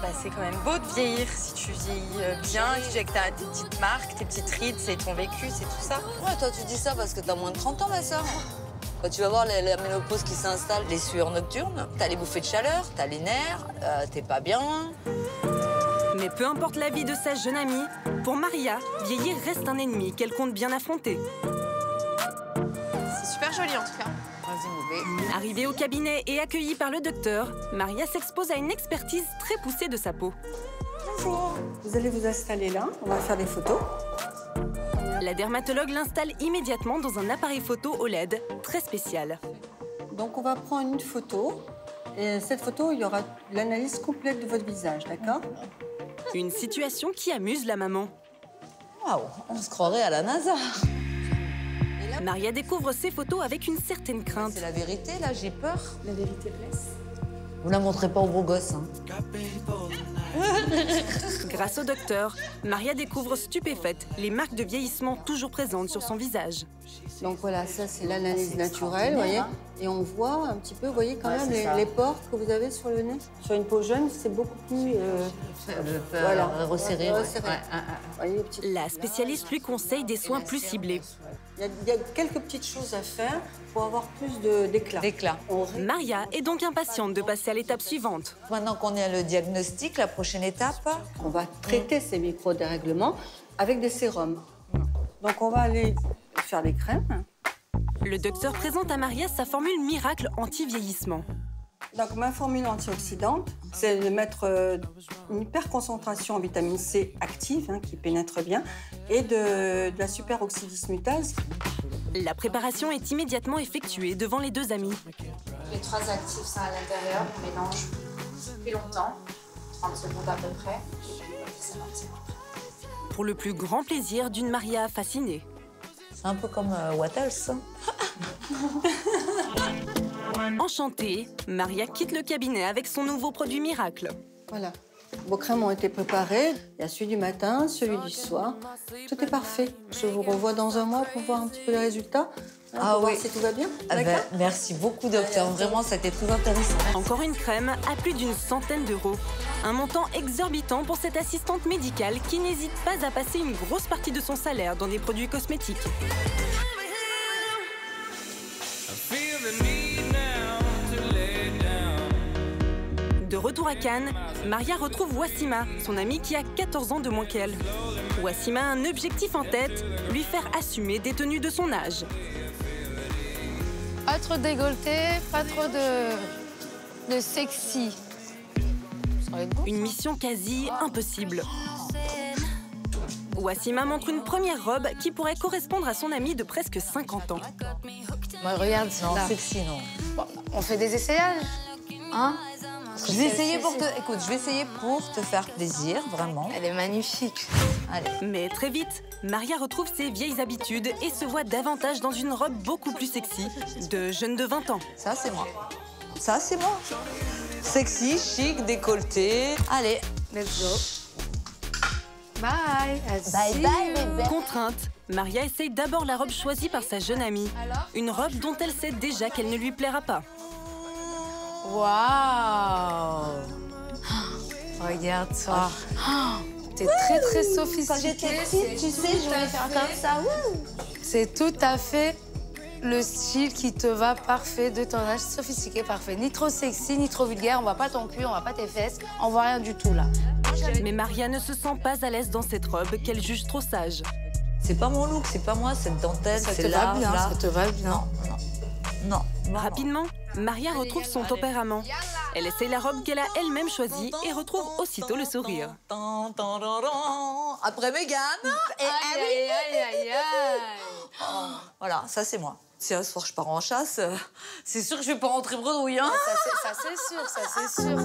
Bah, c'est quand même beau de vieillir si tu vieillis bien, que t'as tes petites marques, tes petites rides, c'est ton vécu, c'est tout ça. Ouais, toi tu dis ça parce que t'as moins de 30 ans, ma soeur. Quand tu vas voir la ménopause qui s'installe, les sueurs nocturnes, t'as les bouffées de chaleur, t'as les nerfs, t'es pas bien. Mais peu importe la vie de sa jeune amie, pour Maria, vieillir reste un ennemi qu'elle compte bien affronter. C'est super joli en tout cas. Arrivée au cabinet et accueillie par le docteur, Maria s'expose à une expertise très poussée de sa peau. Bonjour, vous allez vous installer là, on va faire des photos. La dermatologue l'installe immédiatement dans un appareil photo OLED très spécial. Donc on va prendre une photo, et cette photo, il y aura l'analyse complète de votre visage, d'accord? Une situation qui amuse la maman. Waouh, on se croirait à la NASA. Maria découvre ces photos avec une certaine crainte. C'est la vérité, là, j'ai peur. La vérité blesse. Vous la montrez pas aux beaux gosses, hein. Grâce au docteur, Maria découvre stupéfaite les marques de vieillissement toujours présentes sur son visage. Donc voilà, ça c'est l'analyse naturelle, vous voyez. Et on voit un petit peu, vous voyez quand même les pores que vous avez sur le nez. Sur une peau jeune, c'est beaucoup plus voilà, resserré. La spécialiste lui conseille des soins plus ciblés. Il y a quelques petites choses à faire pour avoir plus d'éclat. Maria est donc impatiente de passer à l'étape suivante. Maintenant qu'on est à le diagnostic, la prochaine étape? On va traiter ces micro-dérèglements avec des sérums. Donc on va aller faire des crèmes. Le docteur présente à Maria sa formule miracle anti-vieillissement. Donc ma formule antioxydante, c'est de mettre une hyper concentration en vitamine C active, hein, qui pénètre bien, et de la superoxydismutase. La préparation est immédiatement effectuée devant les deux amis. Les trois actifs sont à l'intérieur, on mélange depuis longtemps, 30 secondes à peu près, et puis ça marche. Pour le plus grand plaisir d'une Maria fascinée. C'est un peu comme What Else. Enchantée, Maria quitte le cabinet avec son nouveau produit miracle. Voilà. Vos crèmes ont été préparées. Il y a celui du matin, celui du soir. Tout est parfait. Je vous revois dans un mois pour voir un petit peu les résultats. Pour voir si tout va bien. Merci beaucoup, docteur. Vraiment, ça a été très intéressant. Encore une crème à plus d'une centaine d'euros. Un montant exorbitant pour cette assistante médicale qui n'hésite pas à passer une grosse partie de son salaire dans des produits cosmétiques. De retour à Cannes, Maria retrouve Wassima, son amie qui a 14 ans de moins qu'elle. Wassima a un objectif en tête, lui faire assumer des tenues de son âge. Pas trop décolleté, pas trop de sexy. Une mission quasi impossible. Wassima montre une première robe qui pourrait correspondre à son amie de presque 50 ans. Moi, regarde, non, là. sexy, non. Bon, on fait des essayages, hein? Je vais essayer pour te faire plaisir, vraiment. Elle est magnifique. Allez. Mais très vite, Maria retrouve ses vieilles habitudes et se voit davantage dans une robe beaucoup plus sexy, de jeune de 20 ans. Ça, c'est moi. Ça, c'est moi. Sexy, chic, décolleté. Allez, Let's go. Bye. Bye bye, bébé. Contrainte, Maria essaye d'abord la robe choisie par sa jeune amie. Une robe dont elle sait déjà qu'elle ne lui plaira pas. Waouh. Regarde ça. T'es très très sophistiquée. Quand j'étais petite, tu sais, je voulais faire comme ça. C'est tout à fait le style qui te va parfait de ton âge, sophistiqué, parfait. Ni trop sexy, ni trop vulgaire. On voit pas ton cul, on voit pas tes fesses, on voit rien du tout là. Mais Maria ne se sent pas à l'aise dans cette robe qu'elle juge trop sage. C'est pas mon look, c'est pas moi, cette dentelle, c'est là, bien, là. ça te va bien. Non. Rapidement, Maria retrouve son tempérament. Elle essaye la robe qu'elle a elle-même choisie et retrouve aussitôt le sourire. Après Mégane. Aïe. Voilà, ça c'est moi. Si un soir je pars en chasse, c'est sûr que je vais pas rentrer bredouille. Hein. Ça c'est sûr.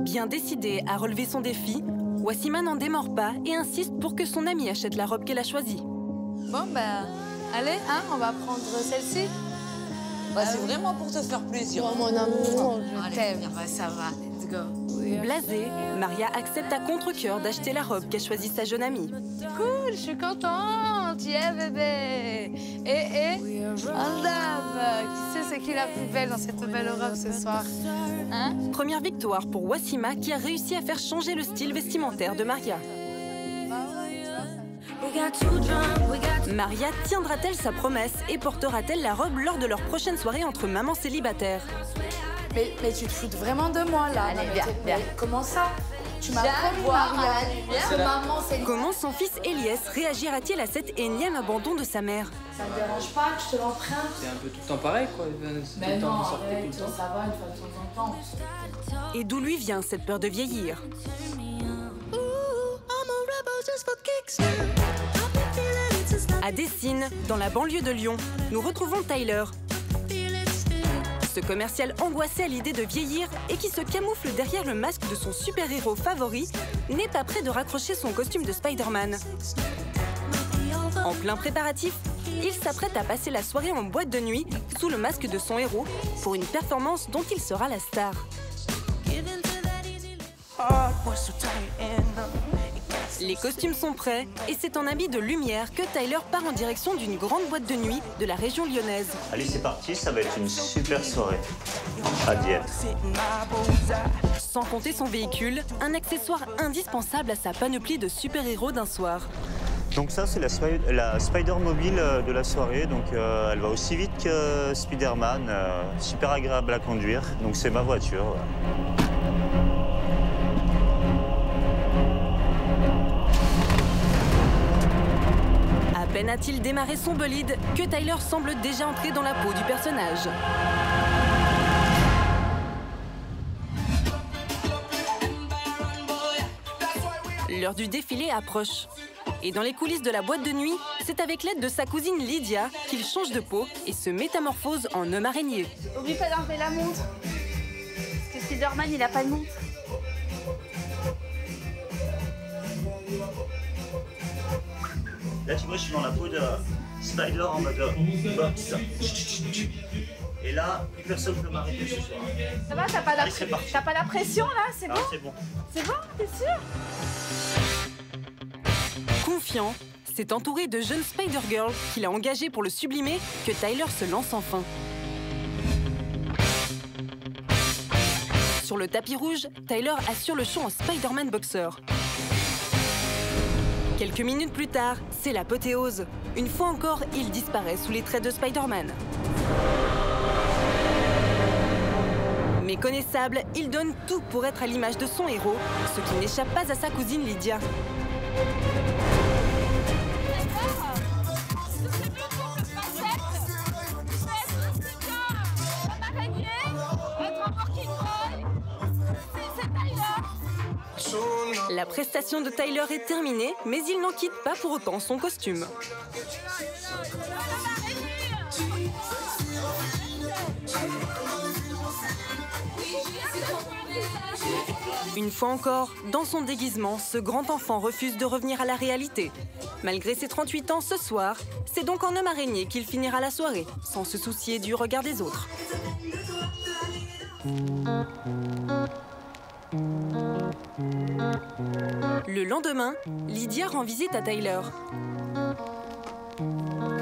Bien décidée à relever son défi, Wassima n'en démord pas et insiste pour que son amie achète la robe qu'elle a choisie. Bon, ben, allez, hein, on va prendre celle-ci. Bah, c'est vraiment pour te faire plaisir. Oh, mon amour, je t'aime. Bah, ça va, let's go. Blasée, Maria accepte à contre-cœur d'acheter la robe qu'a choisie sa jeune amie. Cool, je suis contente. Yeah, bébé. Un dame. Qui sait c'est qui la plus belle dans cette belle robe ce soir? Hein? Première victoire pour Wassima qui a réussi à faire changer le style vestimentaire de Maria. Maria tiendra-t-elle sa promesse et portera-t-elle la robe lors de leur prochaine soirée entre mamans célibataires? Mais tu te fous vraiment de moi là. Allez, viens. Comment ça? Tu m'as promis, Maria. Maman, c'est... Comment son fils Elias réagira-t-il à cet énième abandon de sa mère? Ça me dérange pas que je te l'emprunte. C'est un peu tout le temps pareil, quoi. Mais non, arrête, ça va une fois de temps en temps. Et d'où lui vient cette peur de vieillir? À Dessines, dans la banlieue de Lyon, nous retrouvons Tyler. Ce commercial angoissé à l'idée de vieillir et qui se camoufle derrière le masque de son super-héros favori n'est pas prêt de raccrocher son costume de Spider-Man. En plein préparatif, il s'apprête à passer la soirée en boîte de nuit sous le masque de son héros pour une performance dont il sera la star. Les costumes sont prêts et c'est en habit de lumière que Tyler part en direction d'une grande boîte de nuit de la région lyonnaise. Allez, c'est parti, ça va être une super soirée. À Dieppe. Sans compter son véhicule, un accessoire indispensable à sa panoplie de super-héros d'un soir. Donc ça, c'est la Spider Mobile de la soirée. Donc elle va aussi vite que Spider-Man, super agréable à conduire. Donc c'est ma voiture. À peine a-t-il démarré son bolide que Tyler semble déjà entrer dans la peau du personnage. L'heure du défilé approche. Et dans les coulisses de la boîte de nuit, c'est avec l'aide de sa cousine Lydia qu'il change de peau et se métamorphose en homme araignée. Oublie pas d'enlever la montre. Parce que Spider-Man, il a pas de montre. Là, tu vois, je suis dans la peau de Spider en mode box. Et là, plus personne ne peut m'arrêter ce soir. Ça va, t'as pas la pression là? C'est bon? C'est bon. C'est bon, t'es sûr? Confiant, c'est entouré de jeunes Spider-Girls qu'il a engagées pour le sublimer que Tyler se lance enfin. Sur le tapis rouge, Tyler assure le show en Spider-Man boxer. Quelques minutes plus tard, c'est l'apothéose. Une fois encore, il disparaît sous les traits de Spider-Man. Méconnaissable, il donne tout pour être à l'image de son héros, ce qui n'échappe pas à sa cousine Lydia. La prestation de Tyler est terminée, mais il n'en quitte pas pour autant son costume. Une fois encore, dans son déguisement, ce grand enfant refuse de revenir à la réalité. Malgré ses 38 ans ce soir, c'est donc en homme araignée qu'il finira la soirée, sans se soucier du regard des autres. Le lendemain, Lydia rend visite à Tyler.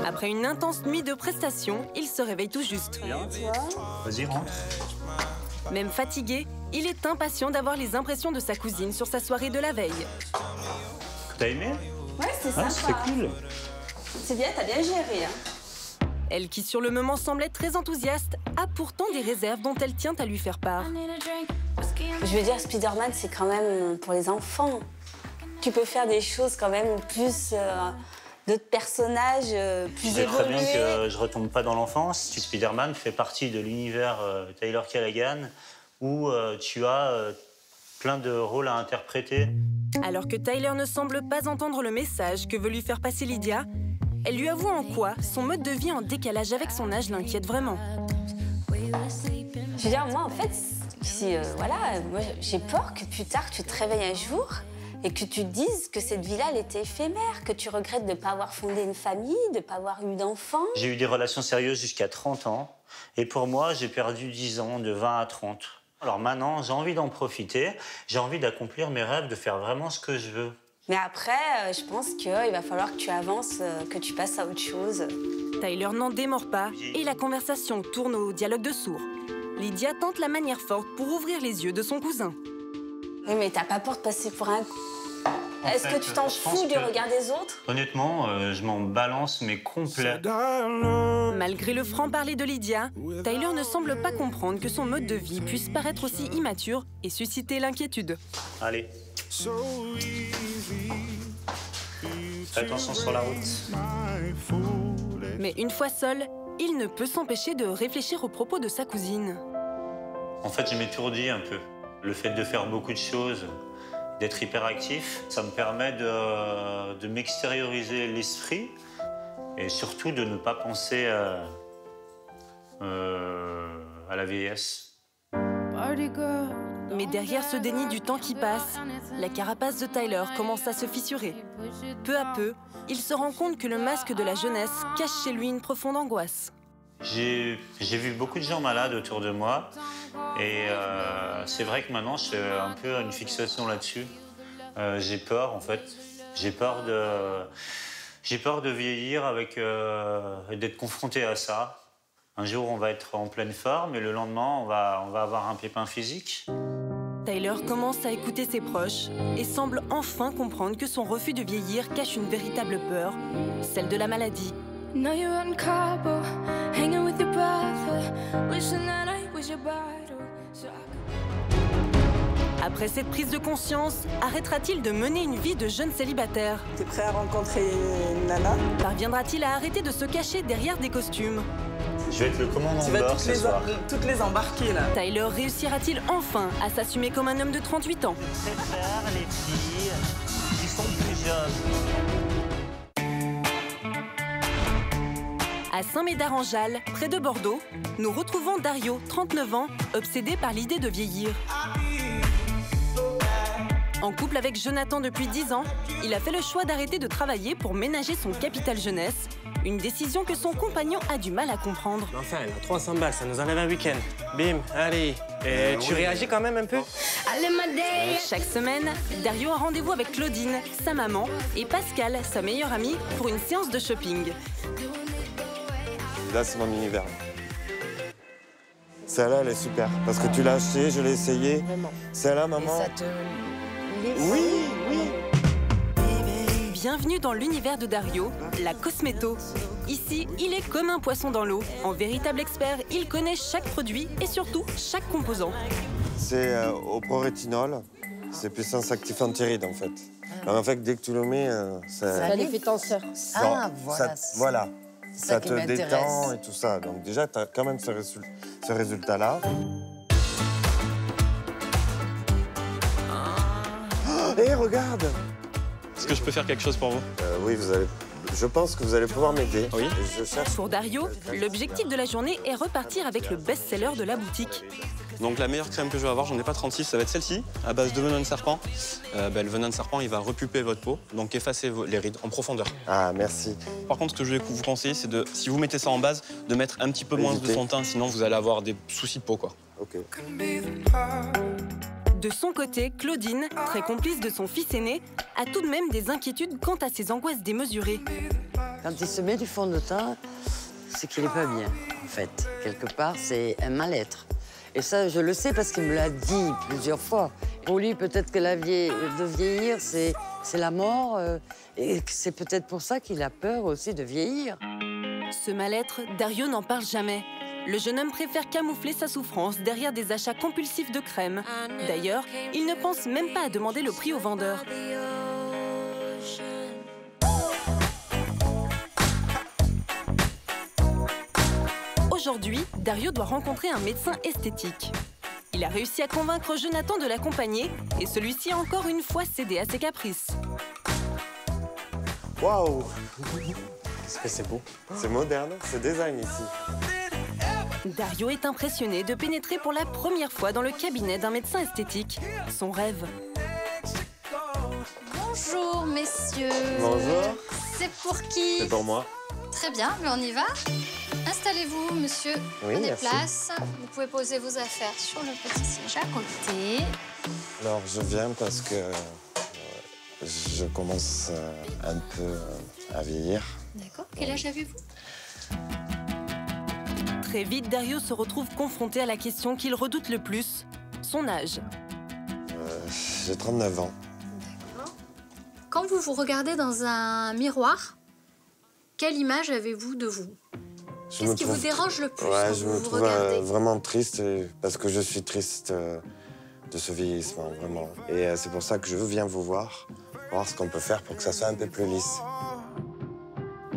Après une intense nuit de prestations, il se réveille tout juste. Vas-y, rentre. Même fatigué, il est impatient d'avoir les impressions de sa cousine sur sa soirée de la veille. T'as aimé? Ouais, c'est Ah, sympa. c'est cool. C'est bien, t'as bien géré. Hein. Elle, qui sur le moment semblait très enthousiaste, a pourtant des réserves dont elle tient à lui faire part. Je veux dire, Spider-Man, c'est quand même pour les enfants. Tu peux faire des choses quand même plus... d'autres personnages plus Je sais très bien évolués. que je retombe pas dans l'enfance. Spider-Man fait partie de l'univers Taylor Callaghan où tu as plein de rôles à interpréter. Alors que Tyler ne semble pas entendre le message que veut lui faire passer Lydia, elle lui avoue en quoi son mode de vie en décalage avec son âge l'inquiète vraiment. Je veux dire, moi, en fait, si, voilà, moi, j'ai peur que plus tard, tu te réveilles un jour et que tu te dises que cette vie-là, elle était éphémère, que tu regrettes de ne pas avoir fondé une famille, de ne pas avoir eu d'enfants. J'ai eu des relations sérieuses jusqu'à 30 ans. Et pour moi, j'ai perdu 10 ans, de 20 à 30. Alors maintenant, j'ai envie d'en profiter. J'ai envie d'accomplir mes rêves, de faire vraiment ce que je veux. Mais après, je pense qu'il va falloir que tu avances, que tu passes à autre chose. Tyler n'en démord pas et la conversation tourne au dialogue de sourds. Lydia tente la manière forte pour ouvrir les yeux de son cousin. Oui, mais t'as pas peur de passer pour un... Est-ce que tu t'en fous du regard des autres? Honnêtement, je m'en balance, mais complet. Malgré le franc-parler de Lydia, Tyler ne semble pas comprendre que son mode de vie puisse paraître aussi immature et susciter l'inquiétude. Allez. Fais attention sur la route. Mais une fois seul, il ne peut s'empêcher de réfléchir aux propos de sa cousine. En fait, je m'étourdis un peu. Le fait de faire beaucoup de choses, d'être hyperactif, ça me permet de m'extérioriser l'esprit et surtout de ne pas penser à la vieillesse. Mais derrière ce déni du temps qui passe, la carapace de Tyler commence à se fissurer. Peu à peu, il se rend compte que le masque de la jeunesse cache chez lui une profonde angoisse. J'ai vu beaucoup de gens malades autour de moi et c'est vrai que maintenant, j'ai un peu une fixation là-dessus. J'ai peur, en fait. J'ai peur de vieillir et d'être confronté à ça. Un jour, on va être en pleine forme et le lendemain, on va avoir un pépin physique. Tyler commence à écouter ses proches et semble enfin comprendre que son refus de vieillir cache une véritable peur, celle de la maladie. Après cette prise de conscience, arrêtera-t-il de mener une vie de jeune célibataire? T'es prêt à rencontrer une nana? Parviendra-t-il à arrêter de se cacher derrière des costumes? Je vais être le commandant de bord ce soir. toutes les embarquer, là. Tyler réussira-t-il enfin à s'assumer comme un homme de 38 ans? C'est faire les filles qui sont plus jeunes. À Saint-Médard-en-Jalles, près de Bordeaux, nous retrouvons Dario, 39 ans, obsédé par l'idée de vieillir. En couple avec Jonathan depuis 10 ans, il a fait le choix d'arrêter de travailler pour ménager son capital jeunesse, une décision que son compagnon a du mal à comprendre. Enfin, elle a 300 balles, ça nous enlève un week-end. Bim, allez. Et tu réagis quand même un peu? Chaque semaine, Dario a rendez-vous avec Claudine, sa maman, et Pascal, sa meilleure amie, pour une séance de shopping. Là, c'est mon univers. Celle-là, elle est super. Parce que tu l'as achetée, je l'ai essayée. Celle-là, maman... Oui, oui. Bienvenue dans l'univers de Dario, la cosméto. Ici, il est comme un poisson dans l'eau. En véritable expert, il connaît chaque produit et surtout chaque composant. C'est au prorétinol. C'est puissance active anti-rides, en fait. Alors, en fait, dès que tu le mets, Ça a l'effet tenseur. Ah, voilà. Voilà. Ça te détend et tout ça. Donc déjà, tu as quand même ce résultat-là. Hé, regarde! Est-ce que je peux faire quelque chose pour vous? Oui, je pense que vous allez pouvoir m'aider. Oui. Je cherche... Pour Dario, l'objectif de la journée est repartir avec le best-seller de la boutique. Donc la meilleure crème que je vais avoir, j'en ai pas 36, ça va être celle-ci, à base de venin de serpent. Le venin de serpent, il va repulper votre peau, donc effacer les rides en profondeur. Ah, merci. Par contre, ce que je vais vous conseiller, c'est de, si vous mettez ça en base, de mettre un petit peu moins de fond de teint, sinon vous allez avoir des soucis de peau, quoi. Ok. De son côté, Claudine, très complice de son fils aîné, a tout de même des inquiétudes quant à ses angoisses démesurées. Quand il se met du fond de teint, c'est qu'il n'est pas bien, en fait. Quelque part, c'est un mal-être. Et ça, je le sais parce qu'il me l'a dit plusieurs fois. Pour lui, peut-être que de vieillir, c'est la mort. Et c'est peut-être pour ça qu'il a peur aussi de vieillir. Ce mal-être, Dario n'en parle jamais. Le jeune homme préfère camoufler sa souffrance derrière des achats compulsifs de crème. D'ailleurs, il ne pense même pas à demander le prix au vendeur. Aujourd'hui, Dario doit rencontrer un médecin esthétique. Il a réussi à convaincre Jonathan de l'accompagner et celui-ci a encore une fois cédé à ses caprices. Waouh! Qu'est-ce que c'est beau? C'est moderne, c'est design ici. Dario est impressionné de pénétrer pour la première fois dans le cabinet d'un médecin esthétique. Son rêve. Bonjour, messieurs. Bonjour. C'est pour qui? C'est pour moi. Très bien, mais on y va. Installez-vous, monsieur. Oui, Prenez merci. place. Vous pouvez poser vos affaires sur le petit siège à côté. Alors, je viens parce que je commence un peu à vieillir. D'accord. Quel âge avez-vous? Très vite, Dario se retrouve confronté à la question qu'il redoute le plus, son âge. J'ai 39 ans. Quand vous vous regardez dans un miroir, quelle image avez-vous de vous? Qu'est-ce qui vous dérange le plus quand je vous me vous trouve regardez? vraiment triste parce que je suis triste de ce vieillissement, vraiment. Et c'est pour ça que je viens vous voir ce qu'on peut faire pour que ça soit un peu plus lisse.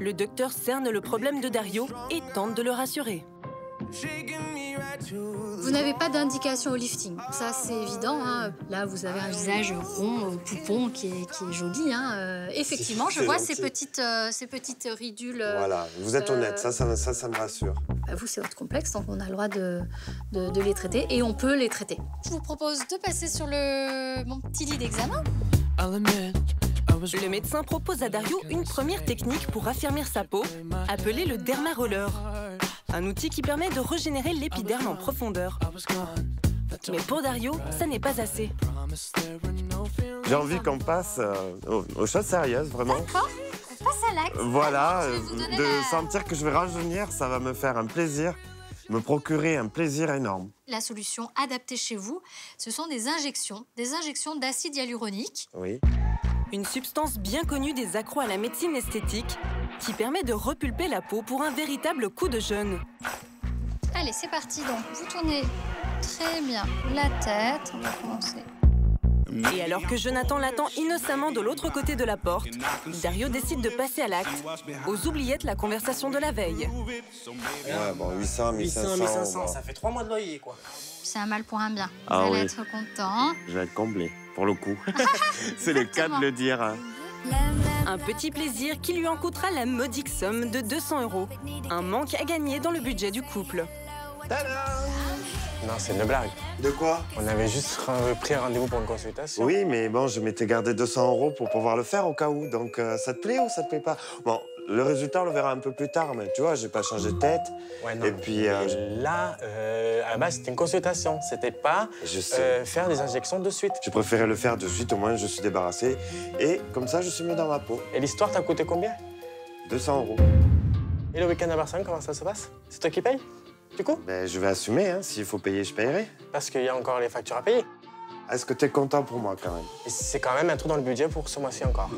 Le docteur cerne le problème de Dario et tente de le rassurer. Vous n'avez pas d'indication au lifting, ça c'est évident. Hein. Là, vous avez un visage rond, poupon, qui est joli. Hein. Effectivement, je vois ces petites ridules. Voilà, vous êtes honnête, ça me rassure. Bah, vous, c'est votre complexe, donc on a le droit de les traiter et on peut les traiter. Je vous propose de passer sur mon petit lit d'examen. Le médecin propose à Dario une première technique pour raffermir sa peau, appelée le dermaroller. Un outil qui permet de régénérer l'épiderme en profondeur. Mais pour Dario, ça n'est pas assez. J'ai envie qu'on passe aux choses sérieuses, vraiment. D'accord, on passe à l'acte. Voilà, de sentir que je vais rajeunir, ça va me faire un plaisir, me procurer un plaisir énorme. La solution adaptée chez vous, ce sont des injections d'acide hyaluronique. Oui. Une substance bien connue des accros à la médecine esthétique qui permet de repulper la peau pour un véritable coup de jeune. Allez, c'est parti. Donc, vous tournez très bien la tête. On va commencer. Et alors que Jonathan l'attend innocemment de l'autre côté de la porte, Dario décide de passer à l'acte. Aux oubliettes, la conversation de la veille. Ouais, bon, 800, 1500. Bon. Ça fait 3 mois de loyer, quoi. C'est un mal pour un bien. Vous Ah allez oui. être content. Je vais être comblé, pour le coup. C'est le cas de le dire. Hein. Un petit plaisir qui lui en coûtera la modique somme de 200 €. Un manque à gagner dans le budget du couple. Non, c'est une blague. De quoi? On avait juste pris un rendez-vous pour une consultation. Oui, mais bon, je m'étais gardé 200 € pour pouvoir le faire au cas où. Donc, ça te plaît ou ça te plaît pas? Bon, le résultat, on le verra un peu plus tard, mais tu vois, j'ai pas changé de tête. Ouais, non. Et puis... Là, à la base, c'était une consultation. C'était pas faire des injections de suite. Je préférais le faire de suite, au moins je suis débarrassé. Et comme ça, je suis mieux dans ma peau. Et l'histoire t'a coûté combien? 200 €. Et le week-end à Barcelone, comment ça se passe? C'est toi qui payes, du coup? Ben, je vais assumer, hein. S'il faut payer, je paierai. Parce qu'il y a encore les factures à payer. Est-ce que tu es content pour moi, quand même? Et c'est quand même un trou dans le budget pour ce mois-ci encore.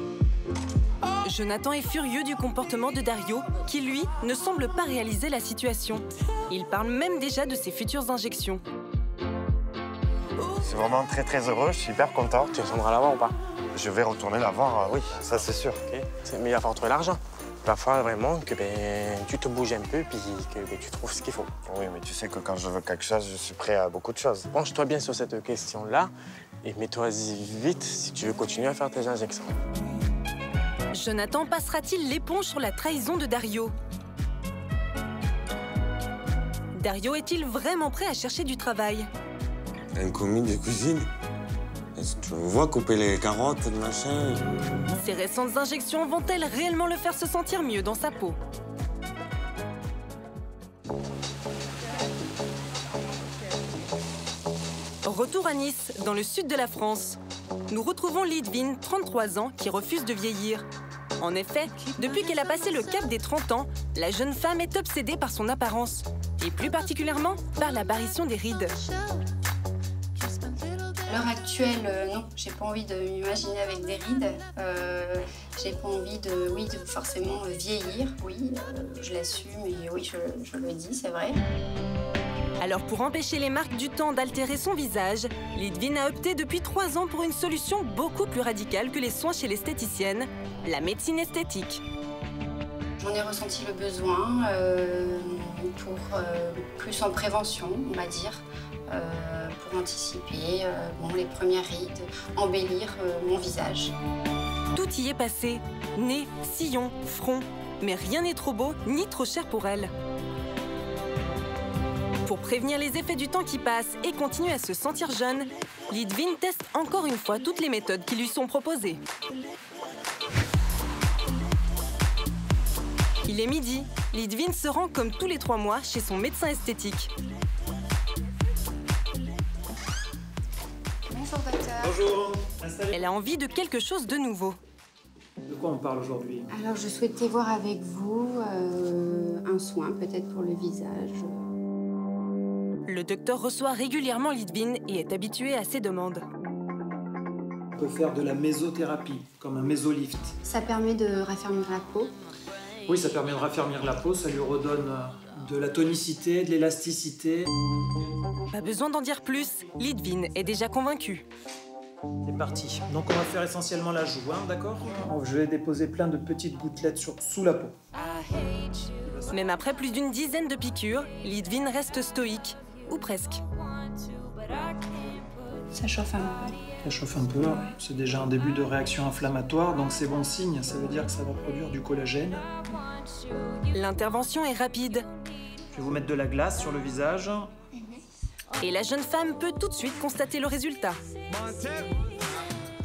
Jonathan est furieux du comportement de Dario, qui, lui, ne semble pas réaliser la situation. Il parle même déjà de ses futures injections. Je suis vraiment très, très heureux. Je suis hyper content. Tu retourneras la voir ou pas? Je vais retourner la voir, oui, ça, c'est sûr. Okay. Mais il va falloir trouver l'argent. Il va falloir vraiment que tu te bouges un peu puis que tu trouves ce qu'il faut. Oui, mais tu sais que quand je veux quelque chose, je suis prêt à beaucoup de choses. Penche-toi bien sur cette question-là et mets-toi-y vite si tu veux continuer à faire tes injections. Jonathan passera-t-il l'éponge sur la trahison de Dario? Dario est-il vraiment prêt à chercher du travail? Un commis de cuisine? Est-ce que tu me vois couper les carottes, le machin? Ces récentes injections vont-elles réellement le faire se sentir mieux dans sa peau? Retour à Nice, dans le sud de la France. Nous retrouvons Lidvine, 33 ans, qui refuse de vieillir. En effet, depuis qu'elle a passé le cap des 30 ans, la jeune femme est obsédée par son apparence. Et plus particulièrement par l'apparition des rides. À l'heure actuelle, non, j'ai pas envie de m'imaginer avec des rides. J'ai pas envie de forcément vieillir. Oui, je l'assume et oui, je le dis, c'est vrai. Alors pour empêcher les marques du temps d'altérer son visage, Lidvine a opté depuis 3 ans pour une solution beaucoup plus radicale que les soins chez l'esthéticienne, la médecine esthétique. J'en ai ressenti le besoin pour plus en prévention, on va dire, pour anticiper les premières rides, embellir mon visage. Tout y est passé, nez, sillon, front, mais rien n'est trop beau ni trop cher pour elle. Pour prévenir les effets du temps qui passe et continuer à se sentir jeune, Lidvine teste encore une fois toutes les méthodes qui lui sont proposées. Il est midi, Lidvine se rend comme tous les 3 mois chez son médecin esthétique. Bonjour docteur. Bonjour. Elle a envie de quelque chose de nouveau. De quoi on parle aujourd'hui? Alors je souhaitais voir avec vous un soin peut-être pour le visage. Le docteur reçoit régulièrement Lidvine et est habitué à ses demandes. On peut faire de la mésothérapie, comme un mésolift. Ça permet de raffermir la peau? Oui, ça permet de raffermir la peau, ça lui redonne de la tonicité, de l'élasticité. Pas besoin d'en dire plus, Lidvine est déjà convaincue. C'est parti. Donc on va faire essentiellement la joue, hein, d'accord? Je vais déposer plein de petites gouttelettes sous la peau. Même après plus d'une dizaine de piqûres, Lidvine reste stoïque. Ou presque. Ça chauffe un peu. Ça chauffe un peu, c'est déjà un début de réaction inflammatoire, donc c'est bon signe, ça veut dire que ça va produire du collagène. L'intervention est rapide. Je vais vous mettre de la glace sur le visage. Et la jeune femme peut tout de suite constater le résultat.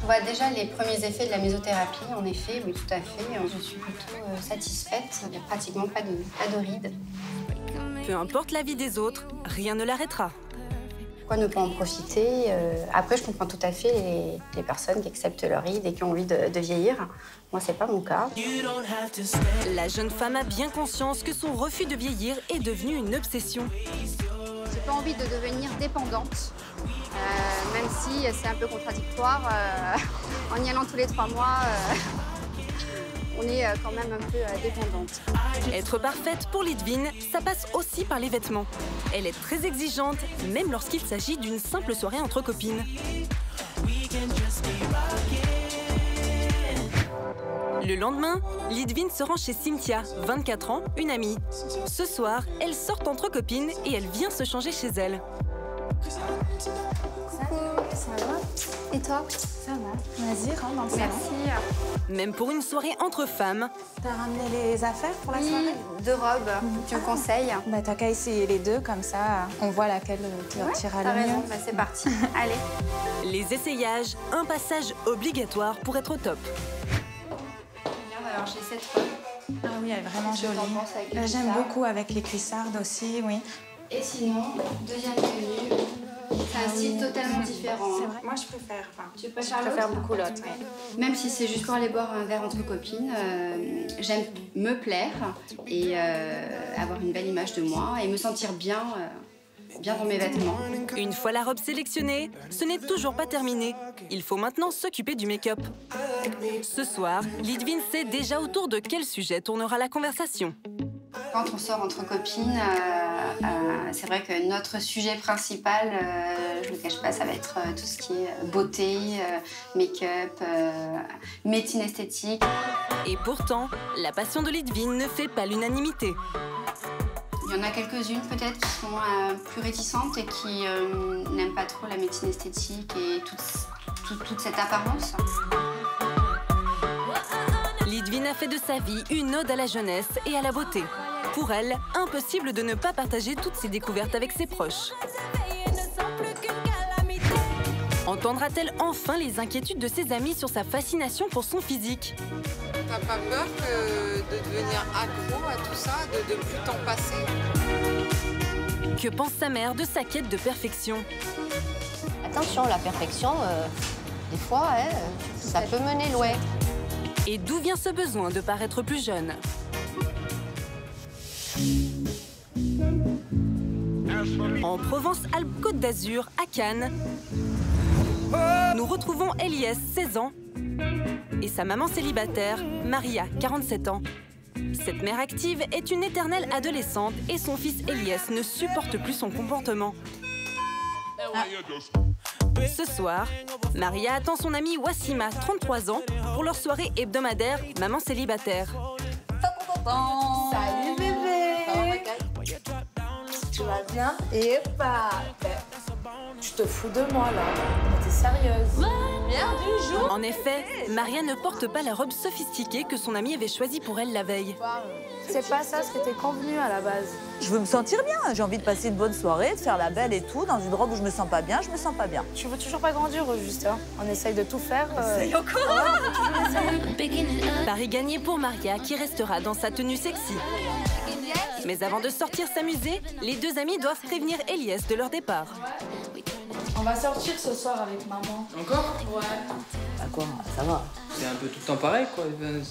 On voit déjà les premiers effets de la mésothérapie, en effet, oui, tout à fait. Je suis plutôt satisfaite, il n'y a pratiquement pas de rides. Peu importe l'avis des autres, rien ne l'arrêtera. Pourquoi ne pas en profiter? Après, je comprends tout à fait les personnes qui acceptent leur ride et qui ont envie de vieillir. Moi, c'est pas mon cas. La jeune femme a bien conscience que son refus de vieillir est devenu une obsession. J'ai pas envie de devenir dépendante, même si c'est un peu contradictoire. En y allant tous les 3 mois, on est quand même un peu dépendante. Être parfaite pour Lidvine, ça passe aussi par les vêtements. Elle est très exigeante, même lorsqu'il s'agit d'une simple soirée entre copines. Le lendemain, Lidvine se rend chez Cynthia, 24 ans, une amie. Ce soir, elles sortent entre copines et elle vient se changer chez elle. Ça va? Et toi? Ça va. Vas-y, rentre dans le salon. Merci. Même pour une soirée entre femmes. T'as ramené les affaires pour la soirée? 2 robes. Tu me conseilles? Bah t'as qu'à essayer les 2, comme ça on voit laquelle qui ira le mieux. Bah, c'est parti. Allez. Les essayages, un passage obligatoire pour être au top. Alors j'ai cette robe. Ah oui, elle est vraiment jolie. J'aime beaucoup avec les cuissardes aussi, oui. Et sinon, deuxième tenue. C'est un style totalement différent. C'est vrai. Moi, je préfère. Tu préfères beaucoup l'autre. Même si c'est juste pour aller boire un verre entre copines, j'aime me plaire et avoir une belle image de moi et me sentir bien dans mes vêtements. Une fois la robe sélectionnée, ce n'est toujours pas terminé. Il faut maintenant s'occuper du make-up. Ce soir, Lidvine sait déjà autour de quel sujet tournera la conversation. Quand on sort entre copines, c'est vrai que notre sujet principal, je ne le cache pas, ça va être tout ce qui est beauté, make-up, médecine esthétique. Et pourtant, la passion de Lidvine ne fait pas l'unanimité. Il y en a quelques-unes peut-être qui sont plus réticentes et qui n'aiment pas trop la médecine esthétique et toute cette apparence. Lidvine a fait de sa vie une ode à la jeunesse et à la beauté. Pour elle, impossible de ne pas partager toutes ses découvertes avec ses proches. Entendra-t-elle enfin les inquiétudes de ses amis sur sa fascination pour son physique? T'as pas peur de devenir accro à tout ça, de plus t'en passer? Que pense sa mère de sa quête de perfection? Attention, la perfection, des fois, hein, ça peut mener loin. Et d'où vient ce besoin de paraître plus jeune? En Provence-Alpes-Côte d'Azur, à Cannes, nous retrouvons Eliès, 16 ans, et sa maman célibataire, Maria, 47 ans. Cette mère active est une éternelle adolescente et son fils Eliès ne supporte plus son comportement. Ce soir, Maria attend son amie Wassima, 33 ans, pour leur soirée hebdomadaire Maman célibataire. Salut bébé! Tu vas bien? Et bah, tu te fous de moi là. T'es sérieuse? Bien du jour. En effet, Maria ne porte pas la robe sophistiquée que son amie avait choisie pour elle la veille. C'est pas ça ce qui était convenu à la base. Je veux me sentir bien. J'ai envie de passer une bonne soirée, de faire la belle et tout. Dans une robe où je me sens pas bien, je me sens pas bien. Tu veux toujours pas grandir, juste. Hein. On essaye de tout faire. Essaye encore. Pari gagné pour Maria qui restera dans sa tenue sexy. Mais avant de sortir s'amuser, les deux amis doivent prévenir Eliès de leur départ. On va sortir ce soir avec maman. Encore? Ouais. Bah quoi, ça va. C'est un peu tout le temps pareil, quoi.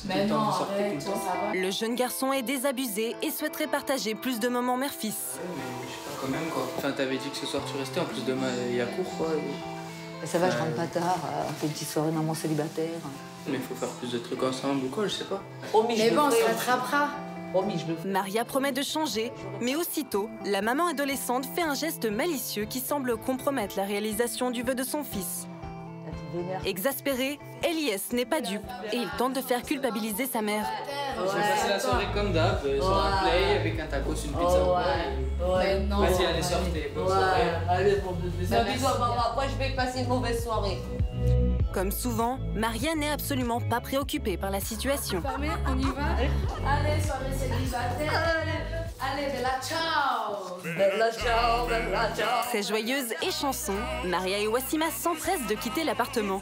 Mais non, arrête, ça va. Le jeune garçon est désabusé et souhaiterait partager plus de moments mère-fils. Mais je sais pas, quand même, quoi. Enfin, t'avais dit que ce soir tu restais, en plus demain il y a cours, quoi. Mais ça va, je rentre pas tard. On fait une petite soirée maman célibataire. Mais il faut faire plus de trucs ensemble ou quoi, je sais pas. Mais bon, on se rattrapera. Maria promet de changer, mais aussitôt, la maman adolescente fait un geste malicieux qui semble compromettre la réalisation du vœu de son fils. Exaspéré, Eliès n'est pas dupe et il tente de faire culpabiliser sa mère. Je vais passer la soirée comme d'hab, sur un play avec un tacos, une pizza. Mais non. Vas-y, allez, sortez. Bonne soirée. Allez, bon bébé. Bisous, maman. Après, je vais passer une mauvaise soirée. Comme souvent, Maria n'est absolument pas préoccupée par la situation. On y va? Allez, soirée célibataire. Allez, bella ciao. Bella ciao, bella ciao. Très joyeuse et chanson, Maria et Wassima s'empressent de quitter l'appartement.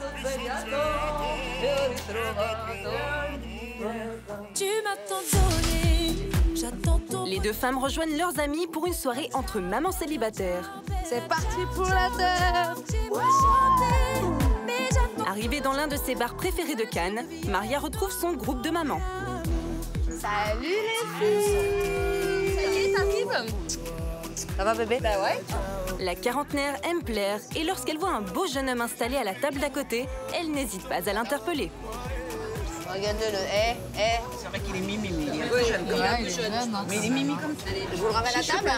Les deux femmes rejoignent leurs amis pour une soirée entre mamans célibataires. C'est parti pour la teuf. Arrivée dans l'un de ses bars préférés de Cannes, Maria retrouve son groupe de mamans. Salut les filles. Ça y est, t'arrives? Ça va bébé? Bah ouais. La quarantenaire aime plaire et lorsqu'elle voit un beau jeune homme installé à la table d'à côté, elle n'hésite pas à l'interpeller. Regarde-le, C'est vrai qu'il est mimi, il est un peu Oui, jeune quand même. il est jeune, hein. Mais il est mimi comme ça. Je vous le ramène à table.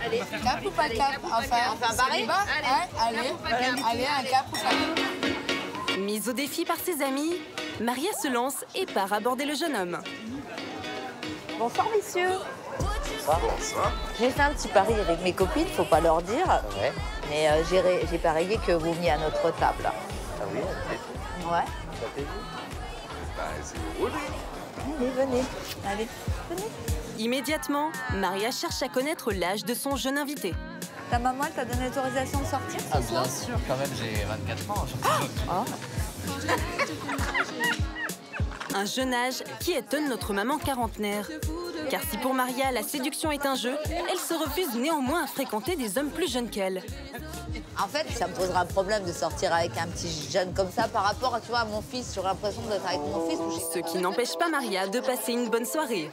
Allez, cap ou pas cap? Enfin pareil. Allez, un cap ou pas cap? Mise au défi par ses amis, Maria se lance et part aborder le jeune homme. Bonsoir messieurs. Bonsoir. J'ai fait un petit pari avec mes copines, faut pas leur dire. Ouais. Mais j'ai parié que vous veniez à notre table. Ah oui, Ouais. ça fait vous. Bah, c'est vous. Allez, venez. Allez, venez. Immédiatement, Maria cherche à connaître l'âge de son jeune invité. Ta maman, elle t'a donné l'autorisation de sortir ce soir? Bien sûr, quand même, j'ai 24 ans. Un jeune âge qui étonne notre maman quarantenaire. Car si pour Maria, la séduction est un jeu, elle se refuse néanmoins à fréquenter des hommes plus jeunes qu'elle. En fait, ça me posera un problème de sortir avec un petit jeune comme ça par rapport, tu vois, à mon fils. J'aurais l'impression d'être avec mon fils. Ce qui n'empêche pas Maria de passer une bonne soirée.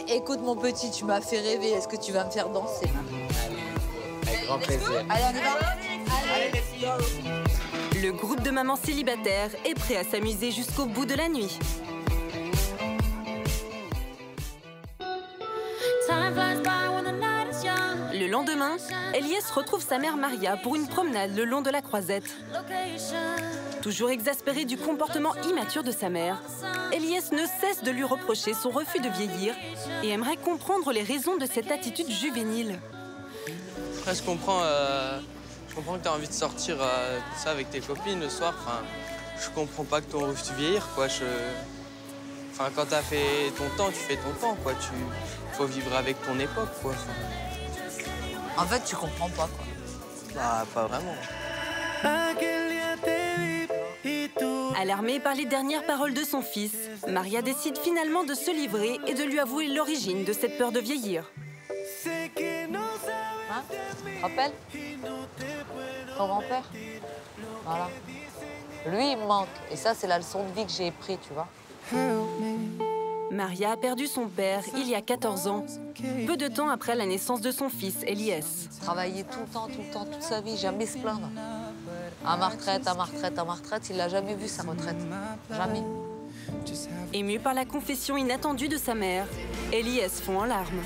Écoute mon petit, tu m'as fait rêver. Est-ce que tu vas me faire danser? Avec grand plaisir. Allez, on y va. Allez, les filles. Le groupe de mamans célibataires est prêt à s'amuser jusqu'au bout de la nuit. Le lendemain, Eliès retrouve sa mère Maria pour une promenade le long de la croisette. Toujours exaspéré du comportement immature de sa mère, Eliès ne cesse de lui reprocher son refus de vieillir et aimerait comprendre les raisons de cette attitude juvénile. Après, je comprends que tu as envie de sortir tout ça avec tes copines le soir. Enfin, je comprends pas que tu refuses de vieillir, quoi. Enfin, quand tu as fait ton temps, tu fais ton temps, quoi. Faut vivre avec ton époque, quoi. En fait, tu comprends pas, quoi. Bah, pas vraiment. Alarmée par les dernières paroles de son fils, Maria décide finalement de se livrer et de lui avouer l'origine de cette peur de vieillir. te rappelles? Ton grand-père? Voilà. Lui, il me manque. Et ça, c'est la leçon de vie que j'ai prise, tu vois. Maria a perdu son père il y a 14 ans, peu de temps après la naissance de son fils, Elias. Travailler tout le temps, toute sa vie, jamais se plaindre. À ma retraite, à ma retraite, à ma retraite, il n'a jamais vu sa retraite. Jamais. Ému par la confession inattendue de sa mère, Elias fond en larmes.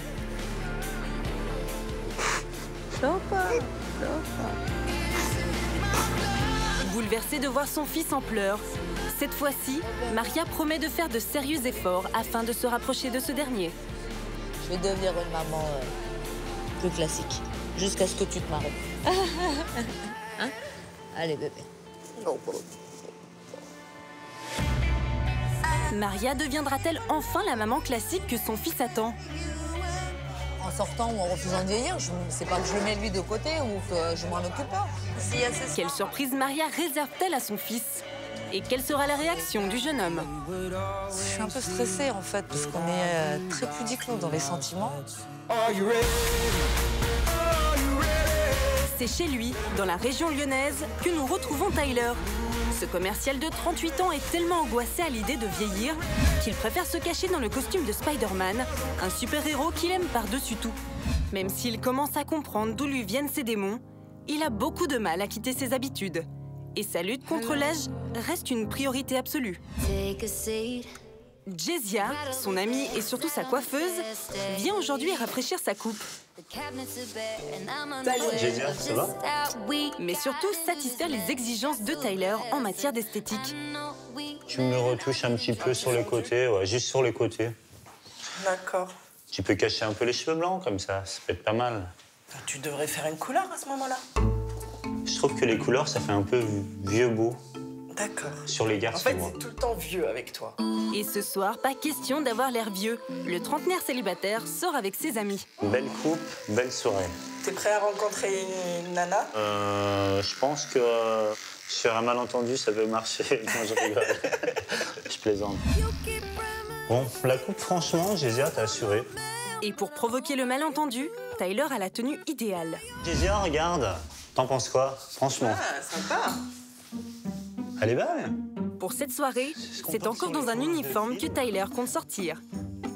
Bouleversée de voir son fils en pleurs, cette fois-ci, Maria promet de faire de sérieux efforts afin de se rapprocher de ce dernier. Je vais devenir une maman plus classique, jusqu'à ce que tu te maries. Hein? Allez, bébé. Maria deviendra-t-elle enfin la maman classique que son fils attend? En sortant ou en refusant de vieillir, c'est pas que je le mets lui de côté ou que je m'en occupe pas. Quelle surprise Maria réserve-t-elle à son fils? Et quelle sera la réaction du jeune homme? Je suis un peu stressée en fait, parce qu'on est très pudique nous dans les sentiments. C'est chez lui, dans la région lyonnaise, que nous retrouvons Tyler. Ce commercial de 38 ans est tellement angoissé à l'idée de vieillir qu'il préfère se cacher dans le costume de Spider-Man, un super-héros qu'il aime par-dessus tout. Même s'il commence à comprendre d'où lui viennent ses démons, il a beaucoup de mal à quitter ses habitudes. Et sa lutte contre l'âge reste une priorité absolue. Jezia, son amie et surtout sa coiffeuse, vient aujourd'hui rafraîchir sa coupe. Jezia, ça va? Mais surtout satisfaire les exigences de Tyler en matière d'esthétique. Tu me retouches un petit peu sur les côtés, ouais, juste sur les côtés. D'accord. Tu peux cacher un peu les cheveux blancs comme ça peut être pas mal. Tu devrais faire une couleur à ce moment-là. Je trouve que les couleurs, ça fait un peu vieux beau. D'accord. Sur les garçons. En fait, c'est tout le temps vieux avec toi. Et ce soir, pas question d'avoir l'air vieux. Le trentenaire célibataire sort avec ses amis. Belle coupe, belle soirée. T'es prêt à rencontrer une nana? Je pense que sur un malentendu, ça peut marcher. Non, je rigole. Je plaisante. Bon, la coupe, franchement, Jezia, t'as assuré. Et pour provoquer le malentendu, Tyler a la tenue idéale. Jezia, regarde. T'en penses quoi, franchement? Ah, sympa. Elle est belle. Pour cette soirée, c'est encore dans un uniforme que Tyler compte sortir.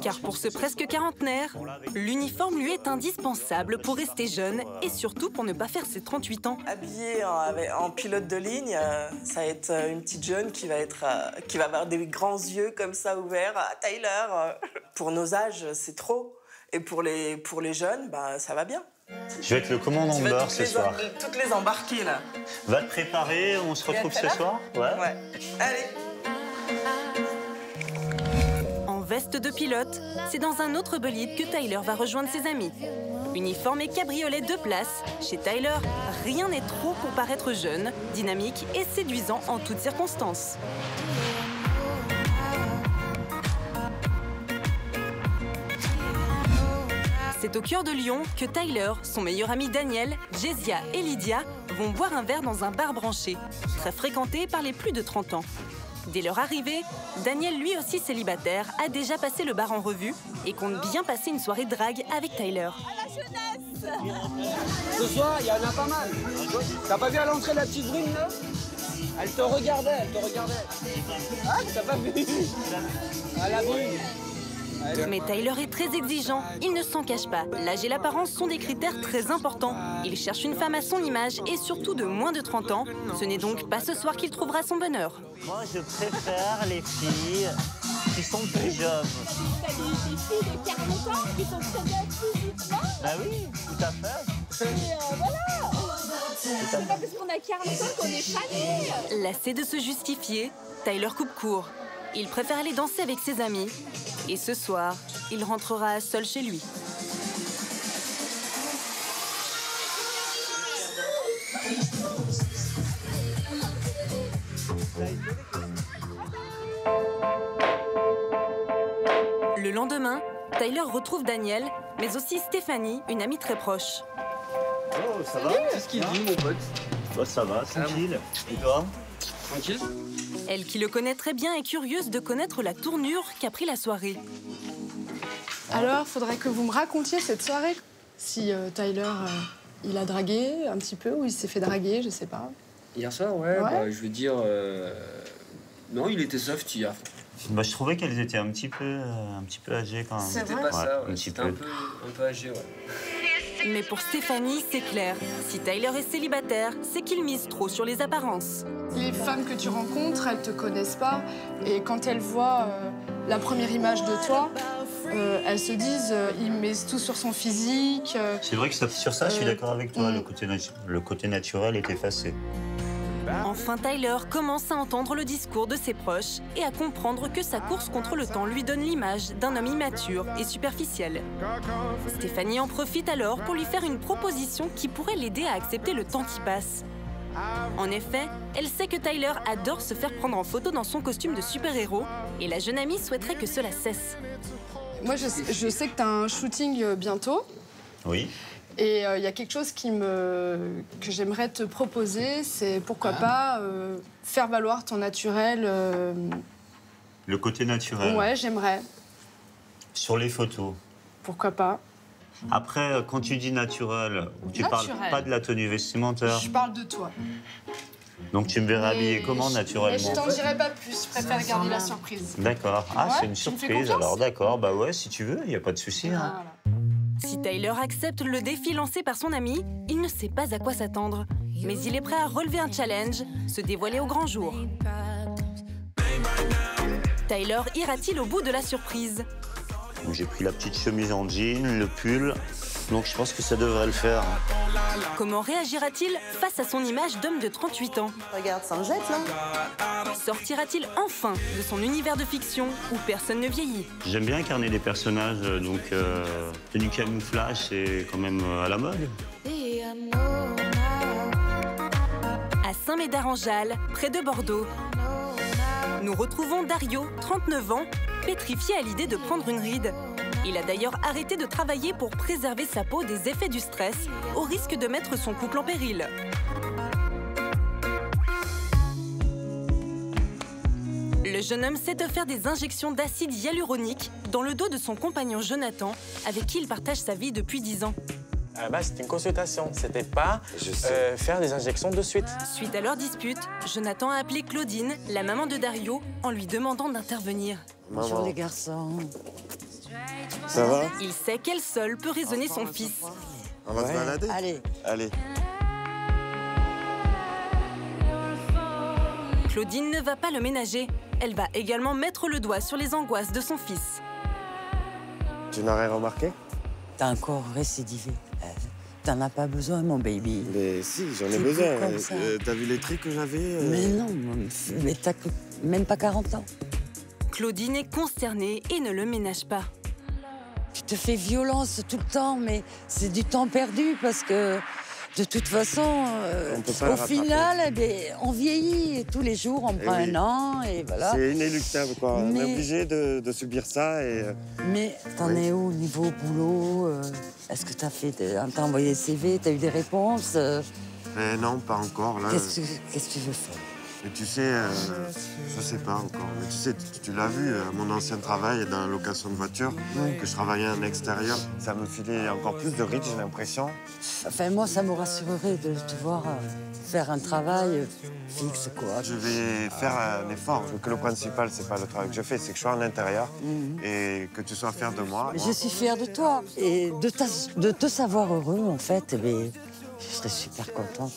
Car pour ce presque quarantenaire, l'uniforme lui est indispensable pour rester jeune et surtout pour ne pas faire ses 38 ans. Habillée en pilote de ligne, ça va être une petite jeune qui va avoir des grands yeux comme ça ouverts. Ah, Tyler, pour nos âges, c'est trop. Et pour les jeunes, bah, ça va bien. Je vais être le commandant de bord ce soir. Toutes les embarquer, là. Va te préparer, on se retrouve ce soir? Ouais. Allez. En veste de pilote, c'est dans un autre bolide que Tyler va rejoindre ses amis. Uniforme et cabriolet de place, chez Tyler, rien n'est trop pour paraître jeune, dynamique et séduisant en toutes circonstances. C'est au cœur de Lyon que Tyler, son meilleur ami Daniel, Jezia et Lydia vont boire un verre dans un bar branché, très fréquenté par les plus de 30 ans. Dès leur arrivée, Daniel, lui aussi célibataire, a déjà passé le bar en revue et compte bien passer une soirée drague avec Tyler. Ce soir, il y en a pas mal. T'as pas vu à l'entrée la petite brune, là? Elle te regardait, Ah, t'as pas vu? À la brune. Mais Tyler est très exigeant, il ne s'en cache pas. L'âge et l'apparence sont des critères très importants. Il cherche une femme à son image et surtout de moins de 30 ans. Ce n'est donc pas ce soir qu'il trouvera son bonheur. Moi, je préfère les filles qui sont plus jeunes. T'as des filles de 40 ans qui sont très bien physiquement? Bah oui, tout à fait. Et voilà! C'est pas parce qu'on a 40 ans qu'on est fané. Lassé de se justifier, Tyler coupe court. Il préfère aller danser avec ses amis. Et ce soir, il rentrera seul chez lui. Le lendemain, Tyler retrouve Daniel, mais aussi Stéphanie, une amie très proche. Oh, ça va? Qu'est-ce qu'il dit, mon pote? Oh, ça va, tranquille. Et toi? Tranquille. Elle, qui le connaît très bien, est curieuse de connaître la tournure qu'a pris la soirée. Alors, faudrait que vous me racontiez cette soirée. Si Tyler Il a dragué un petit peu ou il s'est fait draguer, je sais pas. Hier soir, ouais. Bah, je veux dire... Non, il était soft hier. Bah, je trouvais qu'elles étaient un petit peu âgées quand même. C'était pas ça, ouais. C'était un peu âgé, ouais. Mais pour Stéphanie, c'est clair. Si Tyler est célibataire, c'est qu'il mise trop sur les apparences. Les femmes que tu rencontres, elles te connaissent pas. Et quand elles voient la première image de toi, elles se disent, il met tout sur son physique. C'est vrai que sur ça, je suis d'accord avec toi. Le côté naturel est effacé. Enfin, Tyler commence à entendre le discours de ses proches et à comprendre que sa course contre le temps lui donne l'image d'un homme immature et superficiel. Stéphanie en profite alors pour lui faire une proposition qui pourrait l'aider à accepter le temps qui passe. En effet, elle sait que Tyler adore se faire prendre en photo dans son costume de super-héros et la jeune amie souhaiterait que cela cesse. Moi, je sais que tu as un shooting bientôt. Oui. Et il y a quelque chose que j'aimerais te proposer, c'est pourquoi pas faire valoir ton naturel. Le côté naturel. Ouais, j'aimerais. Sur les photos. Pourquoi pas. Après, quand tu dis naturel, tu parles pas de la tenue vestimentaire. Je parle de toi. Donc tu me verrais habillée comment naturellement? Je t'en dirai pas plus, je préfère garder la surprise. D'accord. Ah, ouais, c'est une surprise alors, d'accord. Bah ouais, si tu veux, il n'y a pas de souci. Voilà. Hein. Si Tyler accepte le défi lancé par son ami, il ne sait pas à quoi s'attendre. Mais il est prêt à relever un challenge, se dévoiler au grand jour. Tyler ira-t-il au bout de la surprise? J'ai pris la petite chemise en jean, le pull, donc je pense que ça devrait le faire. Comment réagira-t-il face à son image d'homme de 38 ans? Regarde, ça me jette là. Sortira-t-il enfin de son univers de fiction où personne ne vieillit? J'aime bien incarner des personnages, donc tenue camouflage, c'est quand même à la mode. À Saint-Médard-en-Jalles, près de Bordeaux, nous retrouvons Dario, 39 ans, pétrifié à l'idée de prendre une ride. Il a d'ailleurs arrêté de travailler pour préserver sa peau des effets du stress, au risque de mettre son couple en péril. Le jeune homme s'est offert des injections d'acide hyaluronique dans le dos de son compagnon Jonathan, avec qui il partage sa vie depuis 10 ans. À la base, c'était une consultation, c'était pas faire des injections de suite. Suite à leur dispute, Jonathan a appelé Claudine, la maman de Dario, en lui demandant d'intervenir. Bonjour les garçons. Ça va? Il sait qu'elle seule peut raisonner son fils. On va se balader? Allez. Allez. Claudine ne va pas le ménager. Elle va également mettre le doigt sur les angoisses de son fils. Tu n'as rien remarqué? T'as encore récidivé. T'en as pas besoin, mon baby. Mais si, j'en ai besoin. T'as vu les traits que j'avais? Mais non, mais t'as même pas 40 ans. Claudine est consternée et ne le ménage pas. Tu te fais violence tout le temps, mais c'est du temps perdu parce que de toute façon, au final, eh bien, on vieillit et tous les jours, on prend un an et voilà. C'est inéluctable, quoi. On est obligé de subir ça et... Mais t'en es où au niveau boulot? Est-ce que t'as envoyé des CV? T'as eu des réponses? Non, pas encore, là. Qu'est-ce que tu veux faire? Mais tu sais, je sais pas encore. Mais tu sais, tu l'as vu, mon ancien travail dans la location de voiture, que je travaillais en extérieur, ça me filait encore plus de rythme, j'ai l'impression. Enfin, moi, ça me rassurerait de te voir faire un travail fixe, quoi. Je vais faire un effort, que le principal, c'est pas le travail que je fais, c'est que je sois en intérieur et que tu sois fier de moi. Je suis fière de toi et de te savoir heureux, en fait, eh bien, je serais super contente.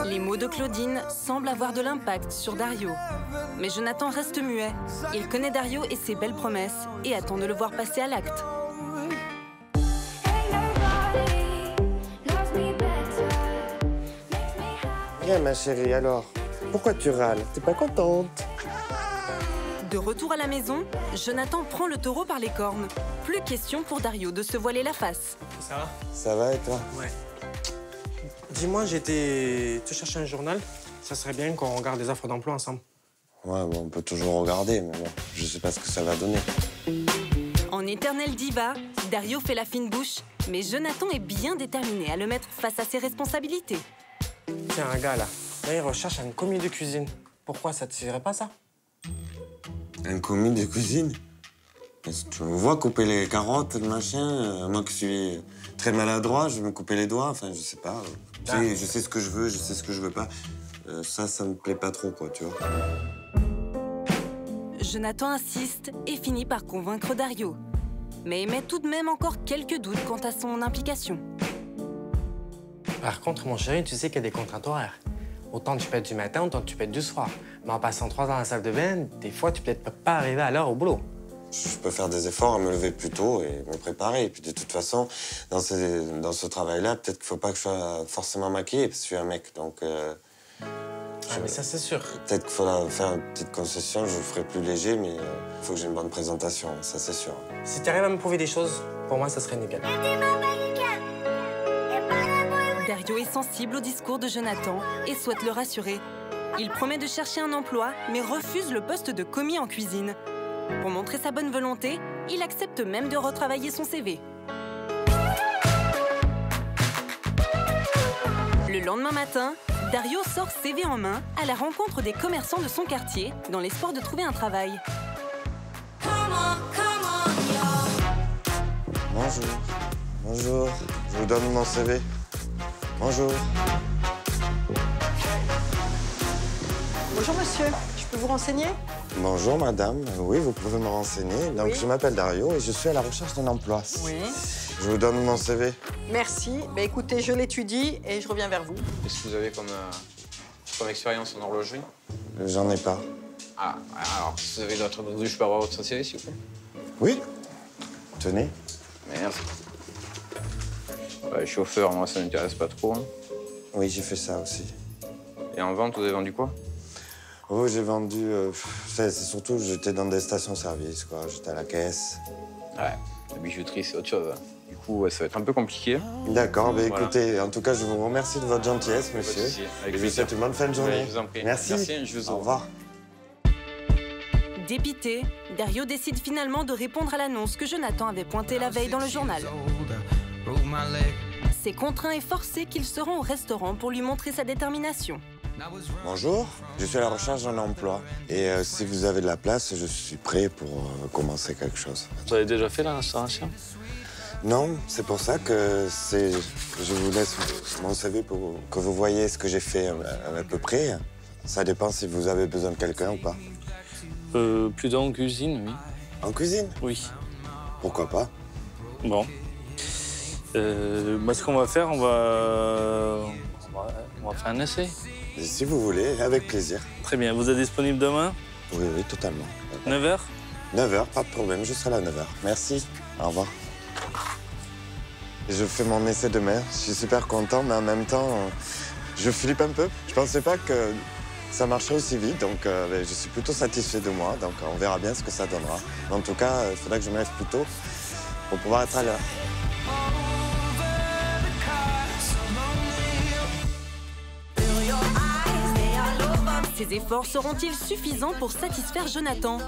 Les mots de Claudine semblent avoir de l'impact sur Dario. Mais Jonathan reste muet. Il connaît Dario et ses belles promesses et attend de le voir passer à l'acte. Viens, ma chérie, alors, pourquoi tu râles? T'es pas contente? De retour à la maison, Jonathan prend le taureau par les cornes. Plus question pour Dario de se voiler la face. Ça va? Ça va et toi? Ouais. Dis-moi, j'étais te chercher un journal. Ça serait bien qu'on regarde des offres d'emploi ensemble. Ouais, bon, on peut toujours regarder, mais bon, je sais pas ce que ça va donner. En éternel diva, Dario fait la fine bouche, mais Jonathan est bien déterminé à le mettre face à ses responsabilités. Tiens, un gars là, il recherche un commis de cuisine. Pourquoi ça te dirait pas ça? Un commis de cuisine? Tu me vois couper les carottes, le machin. Moi qui suis très maladroit, je vais me couper les doigts. Enfin, je sais pas. Tu sais, je sais ce que je veux, je sais ce que je veux pas. Ça me plaît pas trop, quoi, tu vois. Jonathan insiste et finit par convaincre Dario. Mais émet tout de même encore quelques doutes quant à son implication. Par contre, mon chéri, tu sais qu'il y a des contraintes horaires. Autant tu peux être du matin, autant tu peux être du soir. Mais en passant 3 ans dans la salle de bain, des fois, tu peux peut-être pas arriver à l'heure au boulot. Je peux faire des efforts à me lever plus tôt et me préparer. Et puis de toute façon, dans ce travail-là, peut-être qu'il faut pas que je sois forcément maquillée, parce que je suis un mec. Donc, mais ça, c'est sûr. Peut-être qu'il faudra faire une petite concession, je le ferai plus léger, mais il faut que j'ai une bonne présentation, ça c'est sûr. Si tu arrives à me prouver des choses, pour moi, ça serait nickel. Dario est sensible au discours de Jonathan et souhaite le rassurer. Il promet de chercher un emploi, mais refuse le poste de commis en cuisine. Pour montrer sa bonne volonté, il accepte même de retravailler son CV. Le lendemain matin, Dario sort CV en main à la rencontre des commerçants de son quartier dans l'espoir de trouver un travail. Bonjour. Bonjour. Je vous donne mon CV. Bonjour. Bonjour monsieur, je peux vous renseigner? Bonjour madame, oui vous pouvez me renseigner. Donc je m'appelle Dario et je suis à la recherche d'un emploi. Oui. Je vous donne mon CV. Merci, écoutez, je l'étudie et je reviens vers vous. Qu'est-ce que vous avez comme expérience en horlogerie? J'en ai pas. Ah, alors, vous avez d'autres... Je peux avoir votre CV, s'il vous plaît? Oui. Tenez. Merci. Ouais, chauffeur, moi, ça m'intéresse pas trop. Oui, j'ai fait ça aussi. Et en vente, vous avez vendu quoi? Oh, j'ai vendu... c'est surtout, j'étais dans des stations-service, quoi. J'étais à la caisse. Ouais, la bijouterie, c'est autre chose. Du coup, ouais, ça va être un peu compliqué. D'accord, voilà. Écoutez, en tout cas, je vous remercie de votre gentillesse, monsieur. Avec je vous souhaite une bonne fin de journée. Ouais, je vous en prie. Merci. Je vous Au revoir. Dépité, Dario décide finalement de répondre à l'annonce que Jonathan avait pointée la veille dans le journal. C'est contraint et forcé qu'il se rend au restaurant pour lui montrer sa détermination. Bonjour, je suis à la recherche d'un emploi. Et si vous avez de la place, je suis prêt pour commencer quelque chose. Vous avez déjà fait la restauration? Non, c'est pour ça que je vous laisse mon CV pour que vous voyez ce que j'ai fait à peu près. Ça dépend si vous avez besoin de quelqu'un ou pas. Plutôt en cuisine, oui. En cuisine? Oui. Pourquoi pas? Bon. Ce qu'on va faire, on va faire un essai. Si vous voulez, avec plaisir. Très bien. Vous êtes disponible demain? Oui, totalement. 9h? 9h, pas de problème, je serai là à 9h. Merci, au revoir. Je fais mon essai demain, je suis super content, mais en même temps, je flippe un peu. Je pensais pas que ça marcherait aussi vite, donc je suis plutôt satisfait de moi, donc on verra bien ce que ça donnera. En tout cas, il faudra que je me lève plus tôt pour pouvoir être à l'heure. Ses efforts seront-ils suffisants pour satisfaire Jonathan?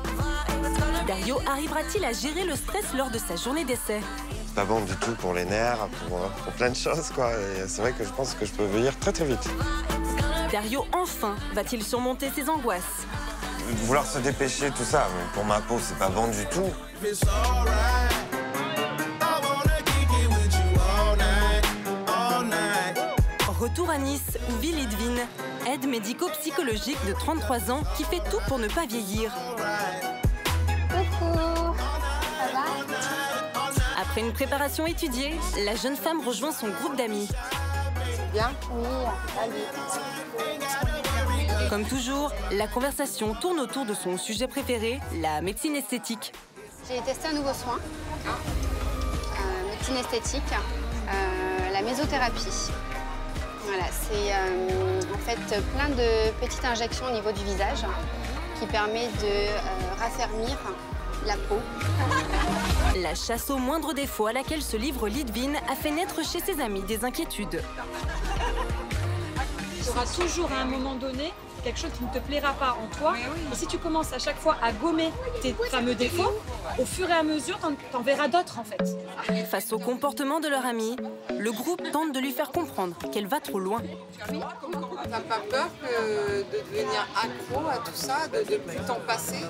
Dario arrivera-t-il à gérer le stress lors de sa journée d'essai? C'est pas bon du tout pour les nerfs, pour plein de choses, quoi. Et c'est vrai que je pense que je peux vieillir très très vite. Dario, enfin, va-t-il surmonter ses angoisses? Vouloir se dépêcher, tout ça, mais pour ma peau, c'est pas bon du tout. Retour à Nice, où vit Lidvine, aide médico-psychologique de 33 ans qui fait tout pour ne pas vieillir. Coucou, ça va? Après une préparation étudiée, la jeune femme rejoint son groupe d'amis. C'est bien? Oui, salut. Comme toujours, la conversation tourne autour de son sujet préféré, la médecine esthétique. J'ai testé un nouveau soin, médecine esthétique, la mésothérapie. Voilà, c'est en fait plein de petites injections au niveau du visage qui permet de raffermir la peau. La chasse au moindre défaut à laquelle se livre Lidvine a fait naître chez ses amis des inquiétudes. Tu auras toujours à un moment donné quelque chose qui ne te plaira pas en toi. Et si tu commences à chaque fois à gommer tes fameux défauts, au fur et à mesure, t'en verras d'autres en fait. Face au comportement de leur amie, le groupe tente de lui faire comprendre qu'elle va trop loin. T'as pas peur de devenir accro à tout ça, de plus t'en passer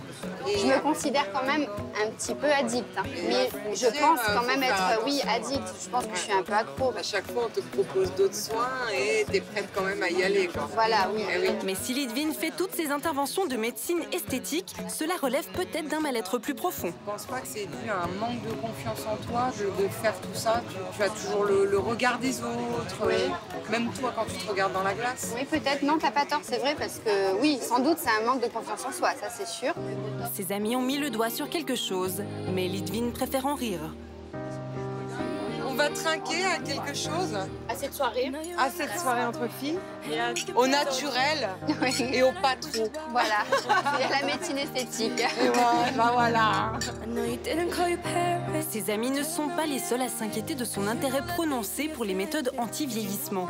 Je me considère quand même un petit peu addict. Hein. Mais je pense quand même être, oui, addict. Je pense que je suis un peu accro. À chaque fois, on te propose d'autres soins et t'es prête quand même à y aller, quoi. Voilà, oui. Eh oui. Mais si Lidvine fait toutes ces interventions de médecine esthétique, cela relève peut-être d'un mal-être plus profond. Je pense pas que c'est dû à un manque de confiance en toi de faire tout ça. Tu as toujours le regard des autres, oui. Même toi quand tu te regardes dans la glace. Oui, peut-être. Non, t'as pas tort, c'est vrai, parce que oui, sans doute, c'est un manque de confiance en soi, ça c'est sûr. Ses amis ont mis le doigt sur quelque chose, mais Lidvine préfère en rire. On va trinquer à quelque chose. À cette soirée. À cette soirée entre filles. Au naturel et au pas trop. Voilà, et à la médecine esthétique. Et voilà. Ses amis ne sont pas les seuls à s'inquiéter de son intérêt prononcé pour les méthodes anti-vieillissement.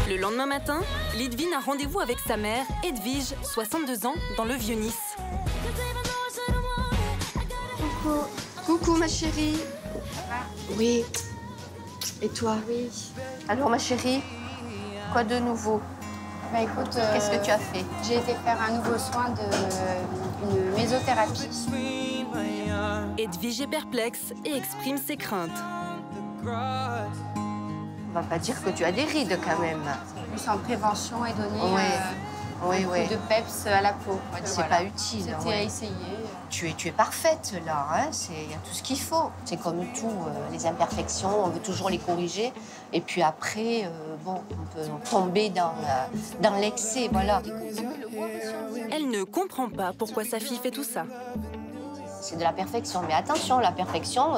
Le lendemain matin, Lidvine a rendez-vous avec sa mère, Edwige, 62 ans, dans le Vieux-Nice. Coucou. Coucou ma chérie. Oui. Et toi? Oui. Alors ma chérie, quoi de nouveau? Bah écoute, qu'est-ce que tu as fait? J'ai été faire un nouveau soin d'une mésothérapie. Edwige est perplexe et exprime ses craintes. On va pas dire que tu as des rides quand même. C'est en prévention et donner oui, un coup de peps à la peau. C'est pas utile. C'était à essayer. Tu es parfaite là, hein? Il y a tout ce qu'il faut. C'est comme tout, les imperfections, on veut toujours les corriger. Et puis après, bon, on peut tomber dans l'excès, voilà. Elle ne comprend pas pourquoi sa fille fait tout ça. C'est de la perfection, mais attention, la perfection,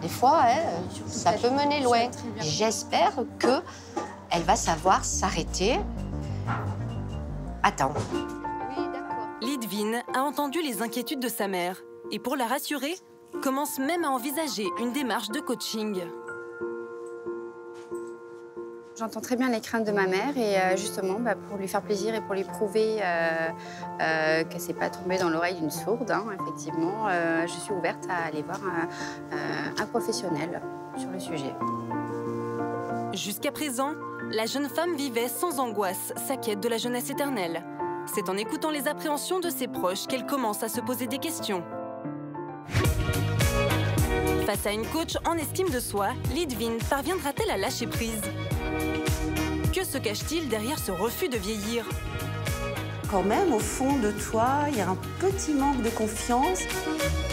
des fois, hein, ça peut mener loin. J'espère qu'elle va savoir s'arrêter. Attends. Lidvine a entendu les inquiétudes de sa mère et pour la rassurer, commence même à envisager une démarche de coaching. J'entends très bien les craintes de ma mère et justement, pour lui faire plaisir et pour lui prouver qu'elle ne s'est pas tombée dans l'oreille d'une sourde, hein, effectivement, je suis ouverte à aller voir un professionnel sur le sujet. Jusqu'à présent, la jeune femme vivait sans angoisse sa quête de la jeunesse éternelle. C'est en écoutant les appréhensions de ses proches qu'elle commence à se poser des questions. Face à une coach en estime de soi, Lidvine parviendra-t-elle à lâcher prise? Que se cache-t-il derrière ce refus de vieillir? Quand même, au fond de toi, il y a un petit manque de confiance.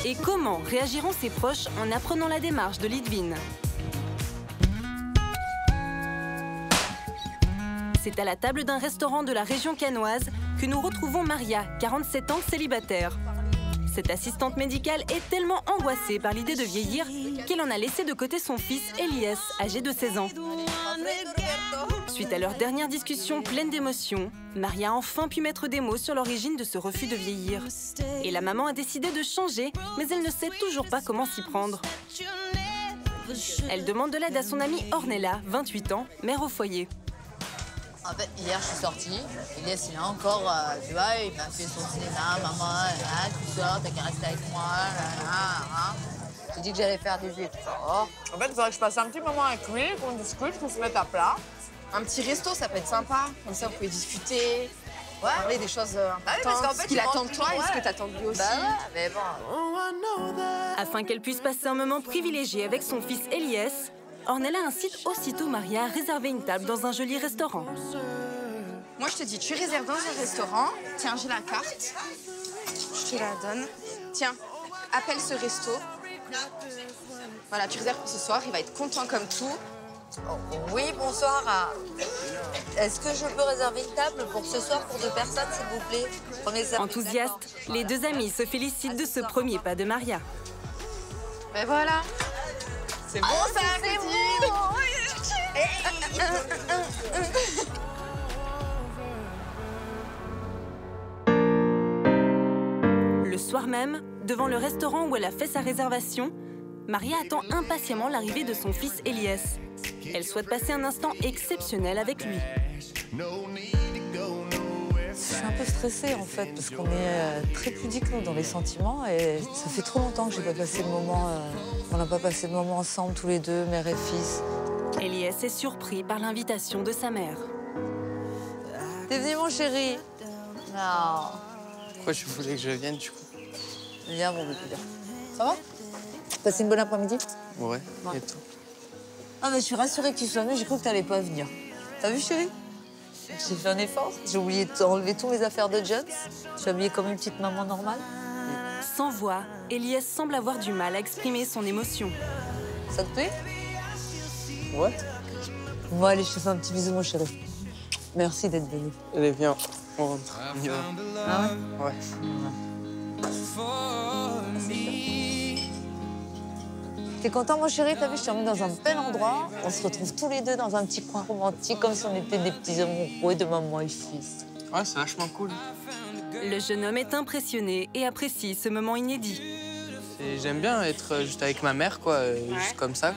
Et comment réagiront ses proches en apprenant la démarche de Lidvine? C'est à la table d'un restaurant de la région cannoise que nous retrouvons Maria, 47 ans, célibataire. Cette assistante médicale est tellement angoissée par l'idée de vieillir qu'elle en a laissé de côté son fils Elias, âgé de 16 ans. Suite à leur dernière discussion pleine d'émotions, Maria a enfin pu mettre des mots sur l'origine de ce refus de vieillir. Et la maman a décidé de changer, mais elle ne sait toujours pas comment s'y prendre. Elle demande de l'aide à son amie Ornella, 28 ans, mère au foyer. En fait, hier, je suis sortie. Elias, il est encore, tu vois, il m'a fait son cinéma, maman, tu sors, t'as qu'à rester avec moi, J'ai dit que j'allais faire des vues, tout ça. En fait, il faudrait que je passe un petit moment avec lui, qu'on discute, qu'on se mette à plat. Un petit resto, ça peut être sympa. Comme ça, vous pouvez discuter, parler des choses importantes. Parce qu'en fait, ce qu'il attend de toi et ce que t'attends de lui aussi. Mais bon. Afin qu'elle puisse passer un moment privilégié avec son fils Elias, Ornella incite aussitôt Maria à réserver une table dans un joli restaurant. Moi, je te dis, tu réserves dans un restaurant. Tiens, j'ai la carte. Je te la donne. Tiens, appelle ce resto. Voilà, tu réserves pour ce soir. Il va être content comme tout. Oui, bonsoir. Est-ce que je peux réserver une table pour ce soir pour 2 personnes, s'il vous plaît? Enthousiastes, les deux amis se félicitent de ce premier pas de Maria. Ben voilà. C'est bon, ça, c'est bon. Le soir même, devant le restaurant où elle a fait sa réservation, Maria attend impatiemment l'arrivée de son fils Elias. Elle souhaite passer un instant exceptionnel avec lui. Je suis un peu stressée en fait, parce qu'on est très pudiques nous dans les sentiments et ça fait trop longtemps que j'ai pas passé le moment, on n'a pas passé de moment ensemble tous les deux, mère et fils. Elias est surpris par l'invitation de sa mère. T'es venu mon chéri? Non. Pourquoi tu voulais que je vienne du coup? Viens mon bébé. Ça va? Passé une bonne après-midi? Ouais, et tout. Ah mais je suis rassurée que tu sois venu, j'ai cru que t'allais pas venir. T'as vu chéri? J'ai fait un effort, j'ai oublié d'enlever tous mes affaires de Jones. Je suis habillée comme une petite maman normale. Sans voix, Elias semble avoir du mal à exprimer son émotion. Ça te plaît? Ouais. Bon allez, je te fais un petit bisou mon chéri. Merci d'être venu. Allez, viens, on rentre. On y va. Ah ouais? Ouais. T'es content, mon chéri? T'as vu, je t'ai emmenée dans un bel endroit. On se retrouve tous les deux dans un petit coin romantique, comme si on était des petits amoureux de maman et fils. Ouais, c'est vachement cool. Le jeune homme est impressionné et apprécie ce moment inédit. J'aime bien être juste avec ma mère, quoi, juste comme ça.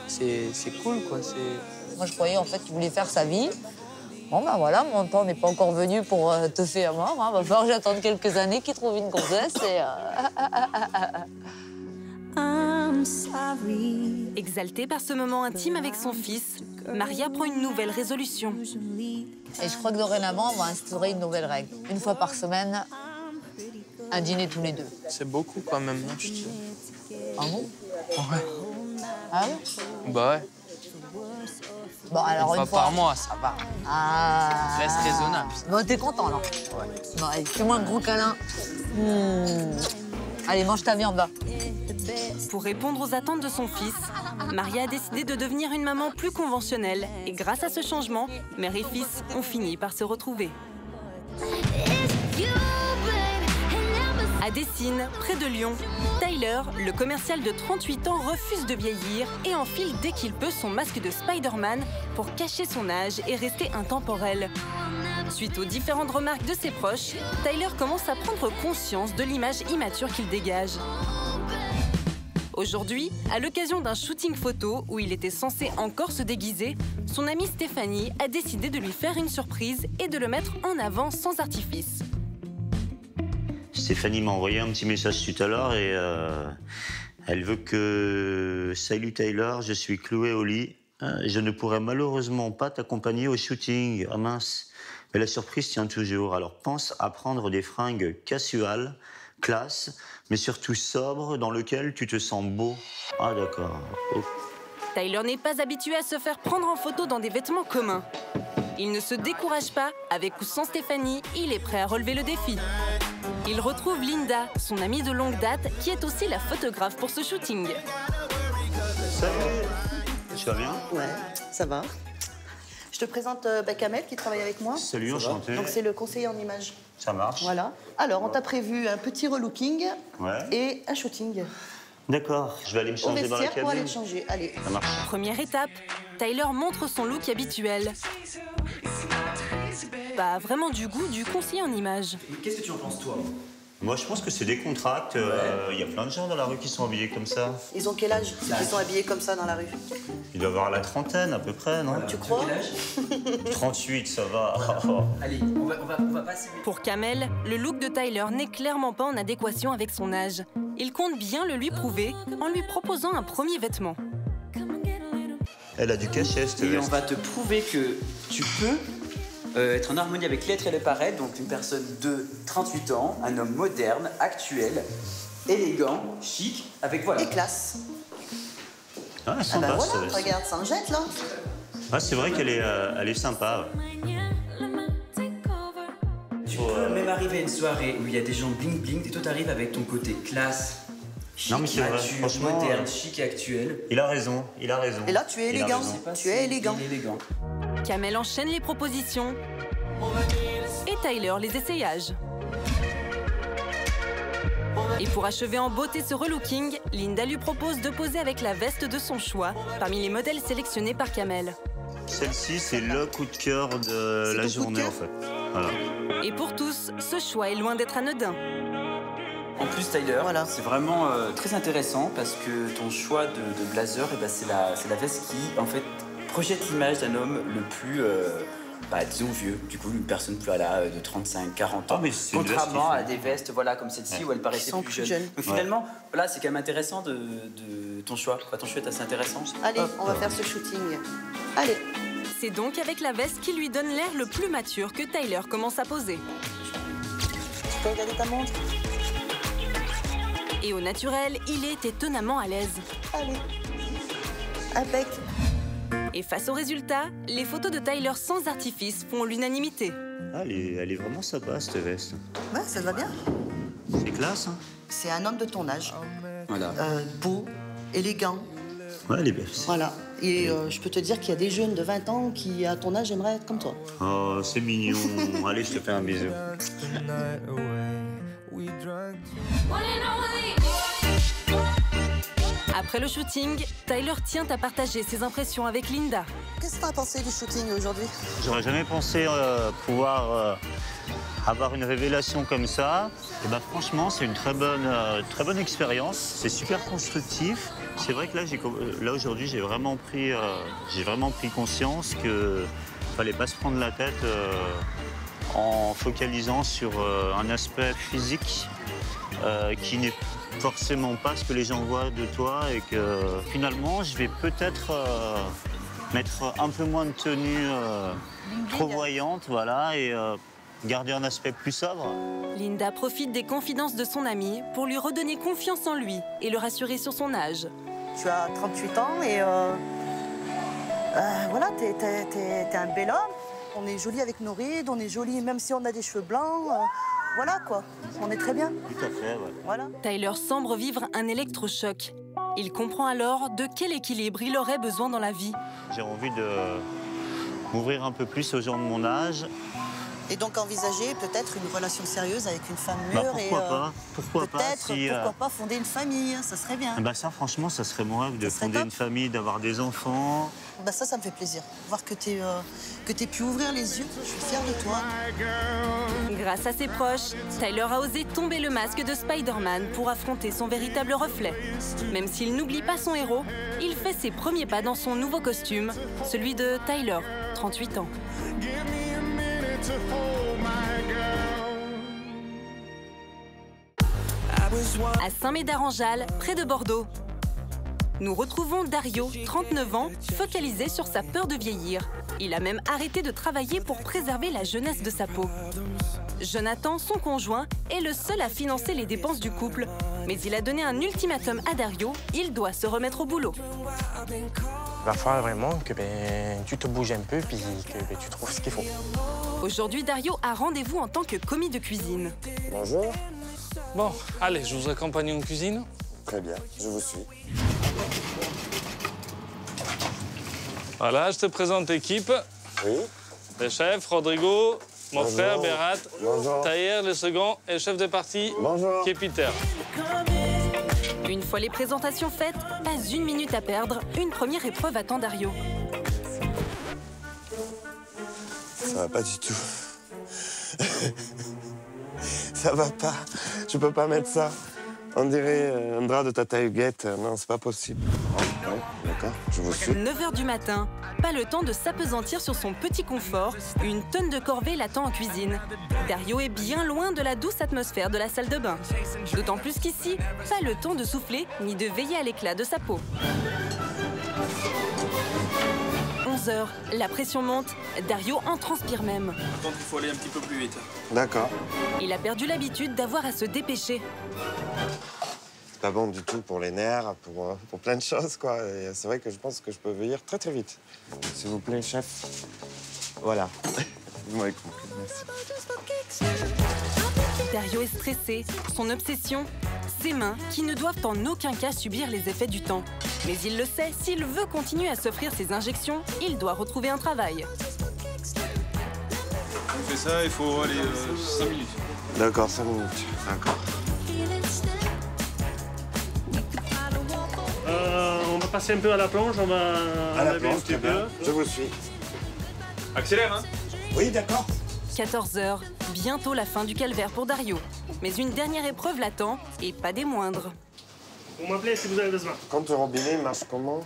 C'est cool, quoi. Moi, je croyais en fait qu'il voulait faire sa vie. Bon, ben voilà, mon temps n'est pas encore venu pour te faire mort. Hein. Va falloir que j'attende quelques années qu'il trouve une gonzesse et... Exaltée par ce moment intime avec son fils, Maria prend une nouvelle résolution. Et je crois que dorénavant, on va instaurer une nouvelle règle. Une fois par semaine, un dîner tous les deux. C'est beaucoup quand même, non, je dis. Ah bon? Ouais. Ah ouais? Bah ouais. Bon, alors une fois par mois, ça va. Ah. Reste raisonnable. Bon, t'es content, là? Ouais. Bon, allez, fais-moi un gros câlin. Allez, mange ta viande, va. Pour répondre aux attentes de son fils, Maria a décidé de devenir une maman plus conventionnelle. Et grâce à ce changement, mère et fils ont fini par se retrouver. À Dessines, près de Lyon, Tyler, le commercial de 38 ans, refuse de vieillir et enfile dès qu'il peut son masque de Spider-Man pour cacher son âge et rester intemporel. Suite aux différentes remarques de ses proches, Tyler commence à prendre conscience de l'image immature qu'il dégage. Aujourd'hui, à l'occasion d'un shooting photo où il était censé encore se déguiser, son amie Stéphanie a décidé de lui faire une surprise et de le mettre en avant sans artifice. Stéphanie m'a envoyé un petit message tout à l'heure et elle veut que... Salut Tyler, je suis cloué au lit. Je ne pourrai malheureusement pas t'accompagner au shooting. Ah mince. Mais la surprise tient toujours. Alors pense à prendre des fringues casuales, classe, mais surtout sobres, dans lesquelles tu te sens beau. Ah d'accord. Oh. Tyler n'est pas habitué à se faire prendre en photo dans des vêtements communs. Il ne se décourage pas. Avec ou sans Stéphanie, il est prêt à relever le défi. Il retrouve Linda, son amie de longue date, qui est aussi la photographe pour ce shooting. Salut. Tu vas bien? Ouais, ça va. Je te présente Kamel qui travaille avec moi. Salut, enchanté. Donc c'est le conseiller en images. Ça marche. Voilà. Alors on t'a prévu un petit relooking Ouais. et un shooting. D'accord, je vais aller me changer dans la cabine. Pour aller te changer, allez. Ça marche. Première étape, Tyler montre son look habituel. Pas vraiment du goût du conseiller en images. Qu'est-ce que tu en penses, toi? Moi, je pense que c'est décontracté. Il y a plein de gens dans la rue qui sont habillés comme ça. Ils ont quel âge, ceux qui sont habillés comme ça dans la rue? Ils doivent avoir la trentaine, à peu près, non? Tu crois? 38, ça va. Allez, on va passer. Pour Kamel, le look de Tyler n'est clairement pas en adéquation avec son âge. Il compte bien le lui prouver en lui proposant un premier vêtement. Elle a du cachet, cette Et veste. on va te prouver que tu peux être en harmonie avec l'être et le paraître, donc une personne de 38 ans, un homme moderne, actuel, élégant, chic, avec voilà. Et classe. Ah, Ah sympa, bah voilà, cette veste. regarde, ça en jette là. Ah, c'est vrai qu'elle est, elle est sympa. Ouais. Tu peux même arriver à une soirée où il y a des gens bling bling et toi t'arrives avec ton côté classe, chic, Non, mais c'est vrai, mature, franchement, moderne, chic et actuel. Il a raison, il a raison. Et là, tu es Il a élégant. raison. Tu es élégant. Kamel enchaîne les propositions et Tyler les essayages. Et pour achever en beauté ce relooking, Linda lui propose de poser avec la veste de son choix parmi les modèles sélectionnés par Kamel. Celle-ci, c'est le coup de cœur de la journée, en fait. Voilà. Et pour tous, ce choix est loin d'être anodin. En plus, Tyler, c'est vraiment très intéressant parce que ton choix de blazer, eh ben, c'est la veste qui, en fait, projette l'image d'un homme le bah, disons vieux, du coup une personne plus à l'âge de 35, 40 ans. Ah, mais c'est une veste contrairement qui à des vestes voilà, comme celle-ci où elle paraissait sont plus plus jeune. jeunes. Donc finalement, voilà, c'est quand même intéressant de ton choix. Enfin, ton choix est assez intéressant. Allez, on va faire ce shooting. Allez. C'est donc avec la veste qui lui donne l'air le plus mature que Tyler commence à poser. Tu peux regarder ta montre? Et au naturel, il est étonnamment à l'aise. Allez. Impec. Et face au résultat, les photos de Tyler sans artifice font l'unanimité. Ah, elle est vraiment sympa, cette veste. Ouais, ça te va bien. C'est classe, hein? C'est un homme de ton âge. Voilà. Beau, élégant. Ouais, elle est belle. Voilà. Et je peux te dire qu'il y a des jeunes de 20 ans qui, à ton âge, aimeraient être comme toi. Oh, c'est mignon. Allez, je te fais un bisou. Après le shooting, Tyler tient à partager ses impressions avec Linda. Qu'est-ce que tu as pensé du shooting aujourd'hui? J'aurais jamais pensé pouvoir avoir une révélation comme ça. Et ben, franchement, c'est une très bonne expérience. C'est super constructif. C'est vrai que là aujourd'hui, j'ai vraiment pris conscience qu'il fallait pas se prendre la tête en focalisant sur un aspect physique qui n'est forcément pas ce que les gens voient de toi, et que finalement, je vais peut-être mettre un peu moins de tenue trop voyante, voilà, et garder un aspect plus sobre. Linda profite des confidences de son ami pour lui redonner confiance en lui et le rassurer sur son âge. Tu as 38 ans et voilà, t'es un bel homme. On est joli avec nos rides, on est joli même si on a des cheveux blancs. Voilà quoi, on est très bien. Tout à fait, ouais. Voilà. Tyler semble vivre un électrochoc. Il comprend alors de quel équilibre il aurait besoin dans la vie. J'ai envie de m'ouvrir un peu plus aux gens de mon âge. Et donc envisager peut-être une relation sérieuse avec une femme mûre. Pourquoi pas pourquoi pas fonder une famille, ça serait bien. Bah ça, franchement, ça serait mon rêve de fonder une famille, d'avoir des enfants. Bah ça me fait plaisir. Voir que t'aies pu ouvrir les yeux, je suis fière de toi. Grâce à ses proches, Tyler a osé tomber le masque de Spider-Man pour affronter son véritable reflet. Même s'il n'oublie pas son héros, il fait ses premiers pas dans son nouveau costume, celui de Tyler, 38 ans. À Saint-Médard-en-Jalles, près de Bordeaux, nous retrouvons Dario, 39 ans, focalisé sur sa peur de vieillir. Il a même arrêté de travailler pour préserver la jeunesse de sa peau. Jonathan, son conjoint, est le seul à financer les dépenses du couple. Mais il a donné un ultimatum à Dario, il doit se remettre au boulot. Il va falloir vraiment que tu te bouges un peu puis que tu trouves ce qu'il faut. Aujourd'hui, Dario a rendez-vous en tant que commis de cuisine. Bonjour. Bon, allez, je vous accompagne en cuisine. Très bien, je vous suis. Voilà, je te présente l'équipe. Oui. Le chef, Rodrigo, mon Bonjour. frère, Berat, Bonjour. Tahir, le second, et le chef de partie, Bonjour. qui est Peter. Une fois les présentations faites, pas une minute à perdre, une première épreuve attend Dario. Ça va pas du tout. Ça va pas. Je peux pas mettre ça. On dirait un drap de Tata Huguette. Non, c'est pas possible. Oh, ouais, d'accord, je vous suis. 9h du matin, pas le temps de s'apesantir sur son petit confort. Une tonne de corvée l'attend en cuisine. Dario est bien loin de la douce atmosphère de la salle de bain. D'autant plus qu'ici, pas le temps de souffler ni de veiller à l'éclat de sa peau. 11h, la pression monte. Dario en transpire même. Par contre, il faut aller un petit peu plus vite. D'accord. Il a perdu l'habitude d'avoir à se dépêcher. C'est pas bon du tout pour les nerfs, pour plein de choses, quoi. Et c'est vrai que je pense que je peux vieillir très, très vite. S'il vous plaît, chef. Voilà. Vous m'avez compris, merci. Dario est stressé. Son obsession, ses mains qui ne doivent en aucun cas subir les effets du temps. Mais il le sait, s'il veut continuer à s'offrir ses injections, il doit retrouver un travail. On fait ça, il faut aller 5 minutes. D'accord, 5 minutes. D'accord. On va passer un peu à la plonge, on va À la enlever un planche, petit très bien. peu. Je vous suis. Accélère, hein? Oui, d'accord. 14h, bientôt la fin du calvaire pour Dario. Mais une dernière épreuve l'attend, et pas des moindres. Vous m'appelez si vous avez besoin. Quand le robinet marche comment?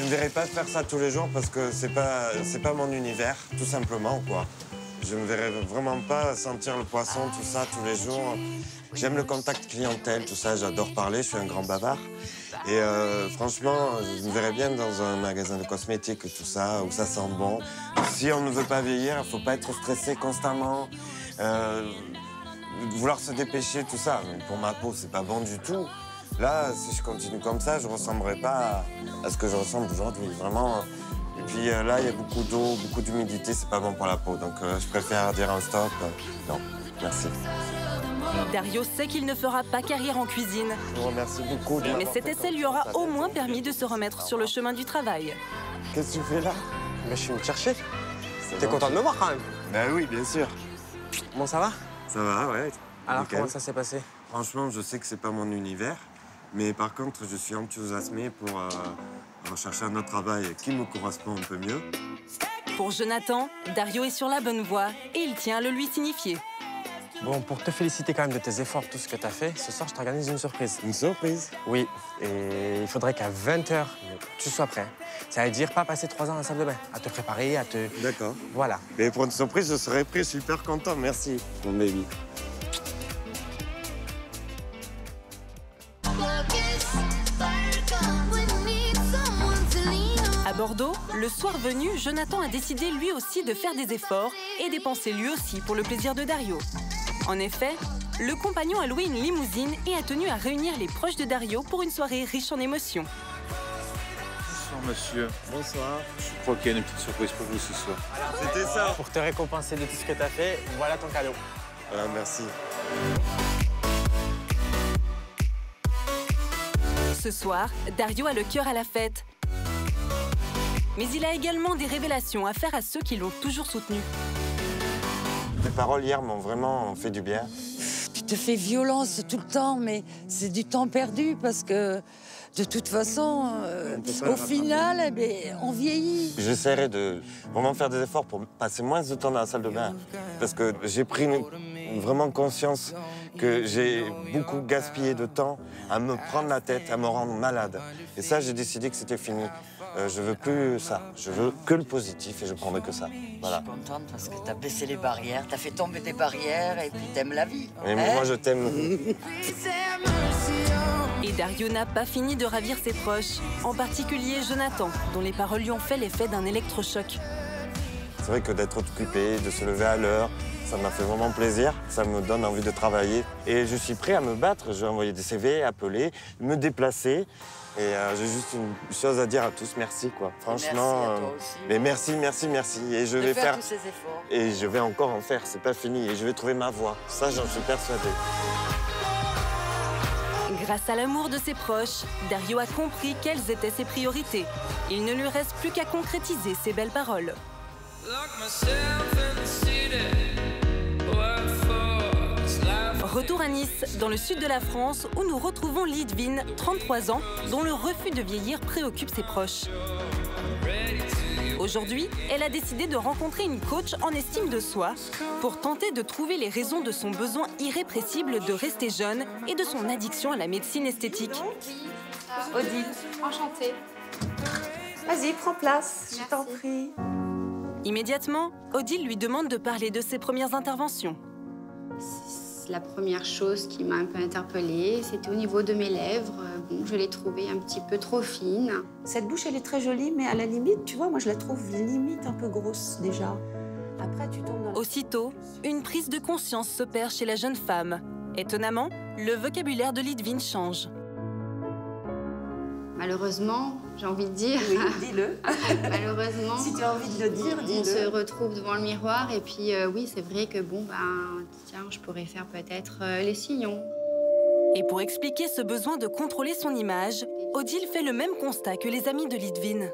Je ne verrai pas faire ça tous les jours parce que c'est pas mon univers, tout simplement, quoi. Je ne verrai vraiment pas sentir le poisson, tout ça, tous les jours. J'aime le contact clientèle, tout ça, j'adore parler, je suis un grand bavard. Et franchement, je me verrais bien dans un magasin de cosmétiques, tout ça, où ça sent bon. Si on ne veut pas vieillir, il ne faut pas être stressé constamment, vouloir se dépêcher, tout ça. Mais pour ma peau, c'est pas bon du tout. Là, si je continue comme ça, je ne ressemblerai pas à ce que je ressemble aujourd'hui, vraiment. Et puis là, il y a beaucoup d'eau, beaucoup d'humidité, c'est pas bon pour la peau. Donc je préfère dire un stop. Non, merci. Dario sait qu'il ne fera pas carrière en cuisine. Je vous remercie beaucoup. Mais cet essai lui aura au moins permis de se remettre sur le chemin du travail. Qu'est-ce que tu fais là? Mais je suis venu te chercher. T'es content de me voir quand même? Ben oui, bien sûr. Bon, ça va? Ça va, ouais. Alors, nickel. comment ça s'est passé? Franchement, je sais que c'est pas mon univers. Mais par contre, je suis enthousiasmé pour rechercher un autre travail qui me correspond un peu mieux. Pour Jonathan, Dario est sur la bonne voie et il tient à le lui signifier. Bon, pour te féliciter quand même de tes efforts, tout ce que tu as fait, ce soir, je t'organise une surprise. Une surprise? Oui, et il faudrait qu'à 20h, tu sois prêt. Ça veut dire pas passer 3 ans dans la salle de bain, à te préparer, à te... D'accord. Voilà. Mais pour une surprise, je serais prêt, super content, merci, mon baby. À Bordeaux, le soir venu, Jonathan a décidé lui aussi de faire des efforts et dépenser lui aussi pour le plaisir de Dario. En effet, le compagnon a loué une limousine et a tenu à réunir les proches de Dario pour une soirée riche en émotions. Bonsoir monsieur. Bonsoir. Je crois qu'il y a une petite surprise pour vous ce soir. C'était ça. Pour te récompenser de tout ce que tu as fait, voilà ton cadeau. Merci. Ce soir, Dario a le cœur à la fête. Mais il a également des révélations à faire à ceux qui l'ont toujours soutenu. Les paroles hier m'ont vraiment fait du bien. Tu te fais violence tout le temps, mais c'est du temps perdu parce que de toute façon, au final, eh bien, on vieillit. J'essaierai de vraiment faire des efforts pour passer moins de temps dans la salle de bain. Parce que j'ai pris vraiment conscience que j'ai beaucoup gaspillé de temps à me prendre la tête, à me rendre malade. Et ça, j'ai décidé que c'était fini. Je veux plus ça. Je veux que le positif et je prendrai que ça. Voilà. Je suis contente parce que t'as baissé les barrières, t'as fait tomber des barrières et puis t'aimes la vie. Mais moi, je t'aime. Et Dario n'a pas fini de ravir ses proches, en particulier Jonathan, dont les paroles lui ont fait l'effet d'un électrochoc. C'est vrai que d'être occupé, de se lever à l'heure, ça m'a fait vraiment plaisir. Ça me donne envie de travailler. Et je suis prêt à me battre. Je vais envoyer des CV, appeler, me déplacer. Et j'ai juste une chose à dire à tous, merci quoi. Franchement, merci à toi aussi. Mais merci, merci, merci. Et je vais faire tous ces efforts. Et je vais encore en faire, c'est pas fini. Et je vais trouver ma voie. Ça, j'en suis persuadé. Grâce à l'amour de ses proches, Dario a compris quelles étaient ses priorités. Il ne lui reste plus qu'à concrétiser ses belles paroles. Retour à Nice, dans le sud de la France, où nous retrouvons Lidvine, 33 ans, dont le refus de vieillir préoccupe ses proches. Aujourd'hui, elle a décidé de rencontrer une coach en estime de soi pour tenter de trouver les raisons de son besoin irrépressible de rester jeune et de son addiction à la médecine esthétique. Odile, enchantée. Vas-y, prends place, je t'en prie. Immédiatement, Odile lui demande de parler de ses premières interventions. La première chose qui m'a un peu interpellée, c'était au niveau de mes lèvres. Bon, je l'ai trouvée un petit peu trop fine. Cette bouche, elle est très jolie, mais à la limite, tu vois, moi, je la trouve limite un peu grosse, déjà. Après, tu tombes dans... Aussitôt, une prise de conscience s'opère chez la jeune femme. Étonnamment, le vocabulaire de Lidvine change. Malheureusement, j'ai envie de dire... Oui, dis-le. Malheureusement, si tu as envie de le dire, dis-le. On se retrouve devant le miroir et puis oui, c'est vrai que bon, ben, tiens, je pourrais faire peut-être les sillons. Et pour expliquer ce besoin de contrôler son image, Odile fait le même constat que les amis de Lidvine.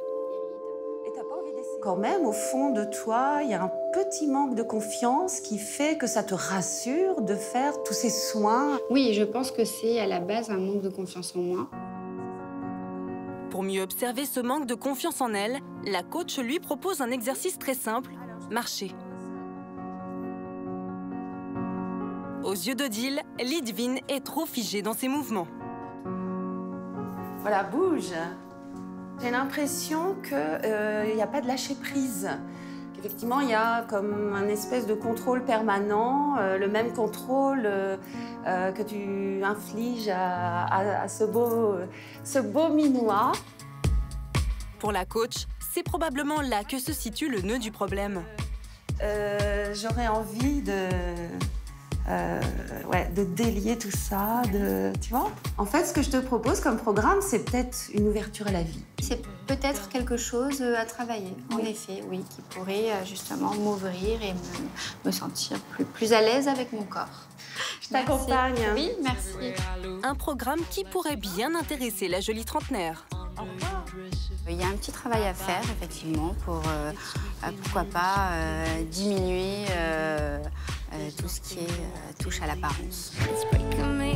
Et t'as pas envie d'essayer? Quand même, au fond de toi, il y a un petit manque de confiance qui fait que ça te rassure de faire tous ces soins. Oui, je pense que c'est à la base un manque de confiance en moi. Pour mieux observer ce manque de confiance en elle, la coach lui propose un exercice très simple, marcher. Aux yeux d'Odile, Lidvine est trop figée dans ses mouvements. Voilà, bouge. J'ai l'impression qu'il n'y a pas de lâcher prise. Effectivement, il y a comme un espèce de contrôle permanent, le même contrôle que tu infliges à ce beau minois. Pour la coach, c'est probablement là que se situe le nœud du problème. J'aurais envie de délier tout ça, tu vois. En fait, ce que je te propose comme programme, c'est peut-être une ouverture à la vie. C'est peut-être quelque chose à travailler, en effet, oui, qui pourrait justement m'ouvrir et me sentir plus à l'aise avec mon corps. Je t'accompagne. Oui, merci. Un programme qui pourrait bien intéresser la jolie trentenaire. Il y a un petit travail à faire, effectivement, pour, pourquoi pas, diminuer tout ce qui touche à l'apparence.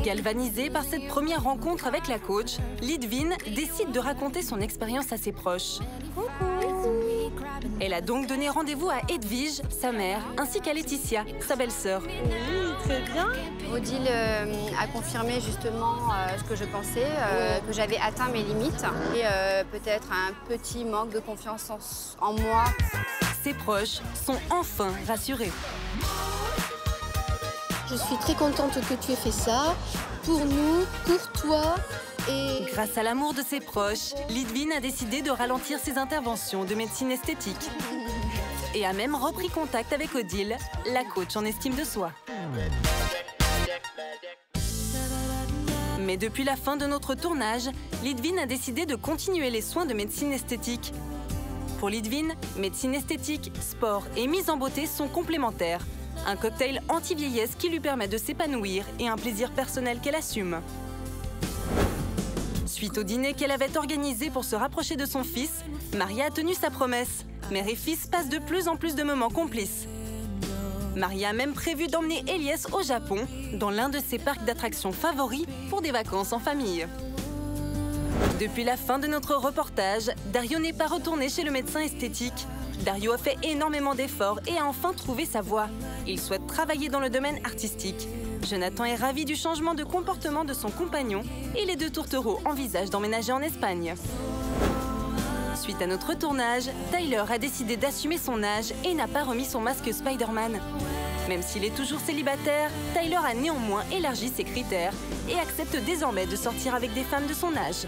Galvanisée par cette première rencontre avec la coach, Lidvine décide de raconter son expérience à ses proches. Elle a donc donné rendez-vous à Edwige, sa mère, ainsi qu'à Laetitia, sa belle-sœur. Oui, très bien. Odile a confirmé justement ce que je pensais, que j'avais atteint mes limites et peut-être un petit manque de confiance en moi. Ses proches sont enfin rassurés. Je suis très contente que tu aies fait ça, pour nous, pour toi. Et... Grâce à l'amour de ses proches, Lidvine a décidé de ralentir ses interventions de médecine esthétique. Et a même repris contact avec Odile, la coach en estime de soi. Mais depuis la fin de notre tournage, Lidvine a décidé de continuer les soins de médecine esthétique. Pour Lidvine, médecine esthétique, sport et mise en beauté sont complémentaires. Un cocktail anti-vieillesse qui lui permet de s'épanouir et un plaisir personnel qu'elle assume. Suite au dîner qu'elle avait organisé pour se rapprocher de son fils, Maria a tenu sa promesse. Mère et fils passent de plus en plus de moments complices. Maria a même prévu d'emmener Elias au Japon, dans l'un de ses parcs d'attractions favoris, pour des vacances en famille. Depuis la fin de notre reportage, Dario n'est pas retourné chez le médecin esthétique. Dario a fait énormément d'efforts et a enfin trouvé sa voie. Il souhaite travailler dans le domaine artistique. Jonathan est ravi du changement de comportement de son compagnon et les deux tourtereaux envisagent d'emménager en Espagne. Suite à notre tournage, Tyler a décidé d'assumer son âge et n'a pas remis son masque Spider-Man. Même s'il est toujours célibataire, Tyler a néanmoins élargi ses critères et accepte désormais de sortir avec des femmes de son âge.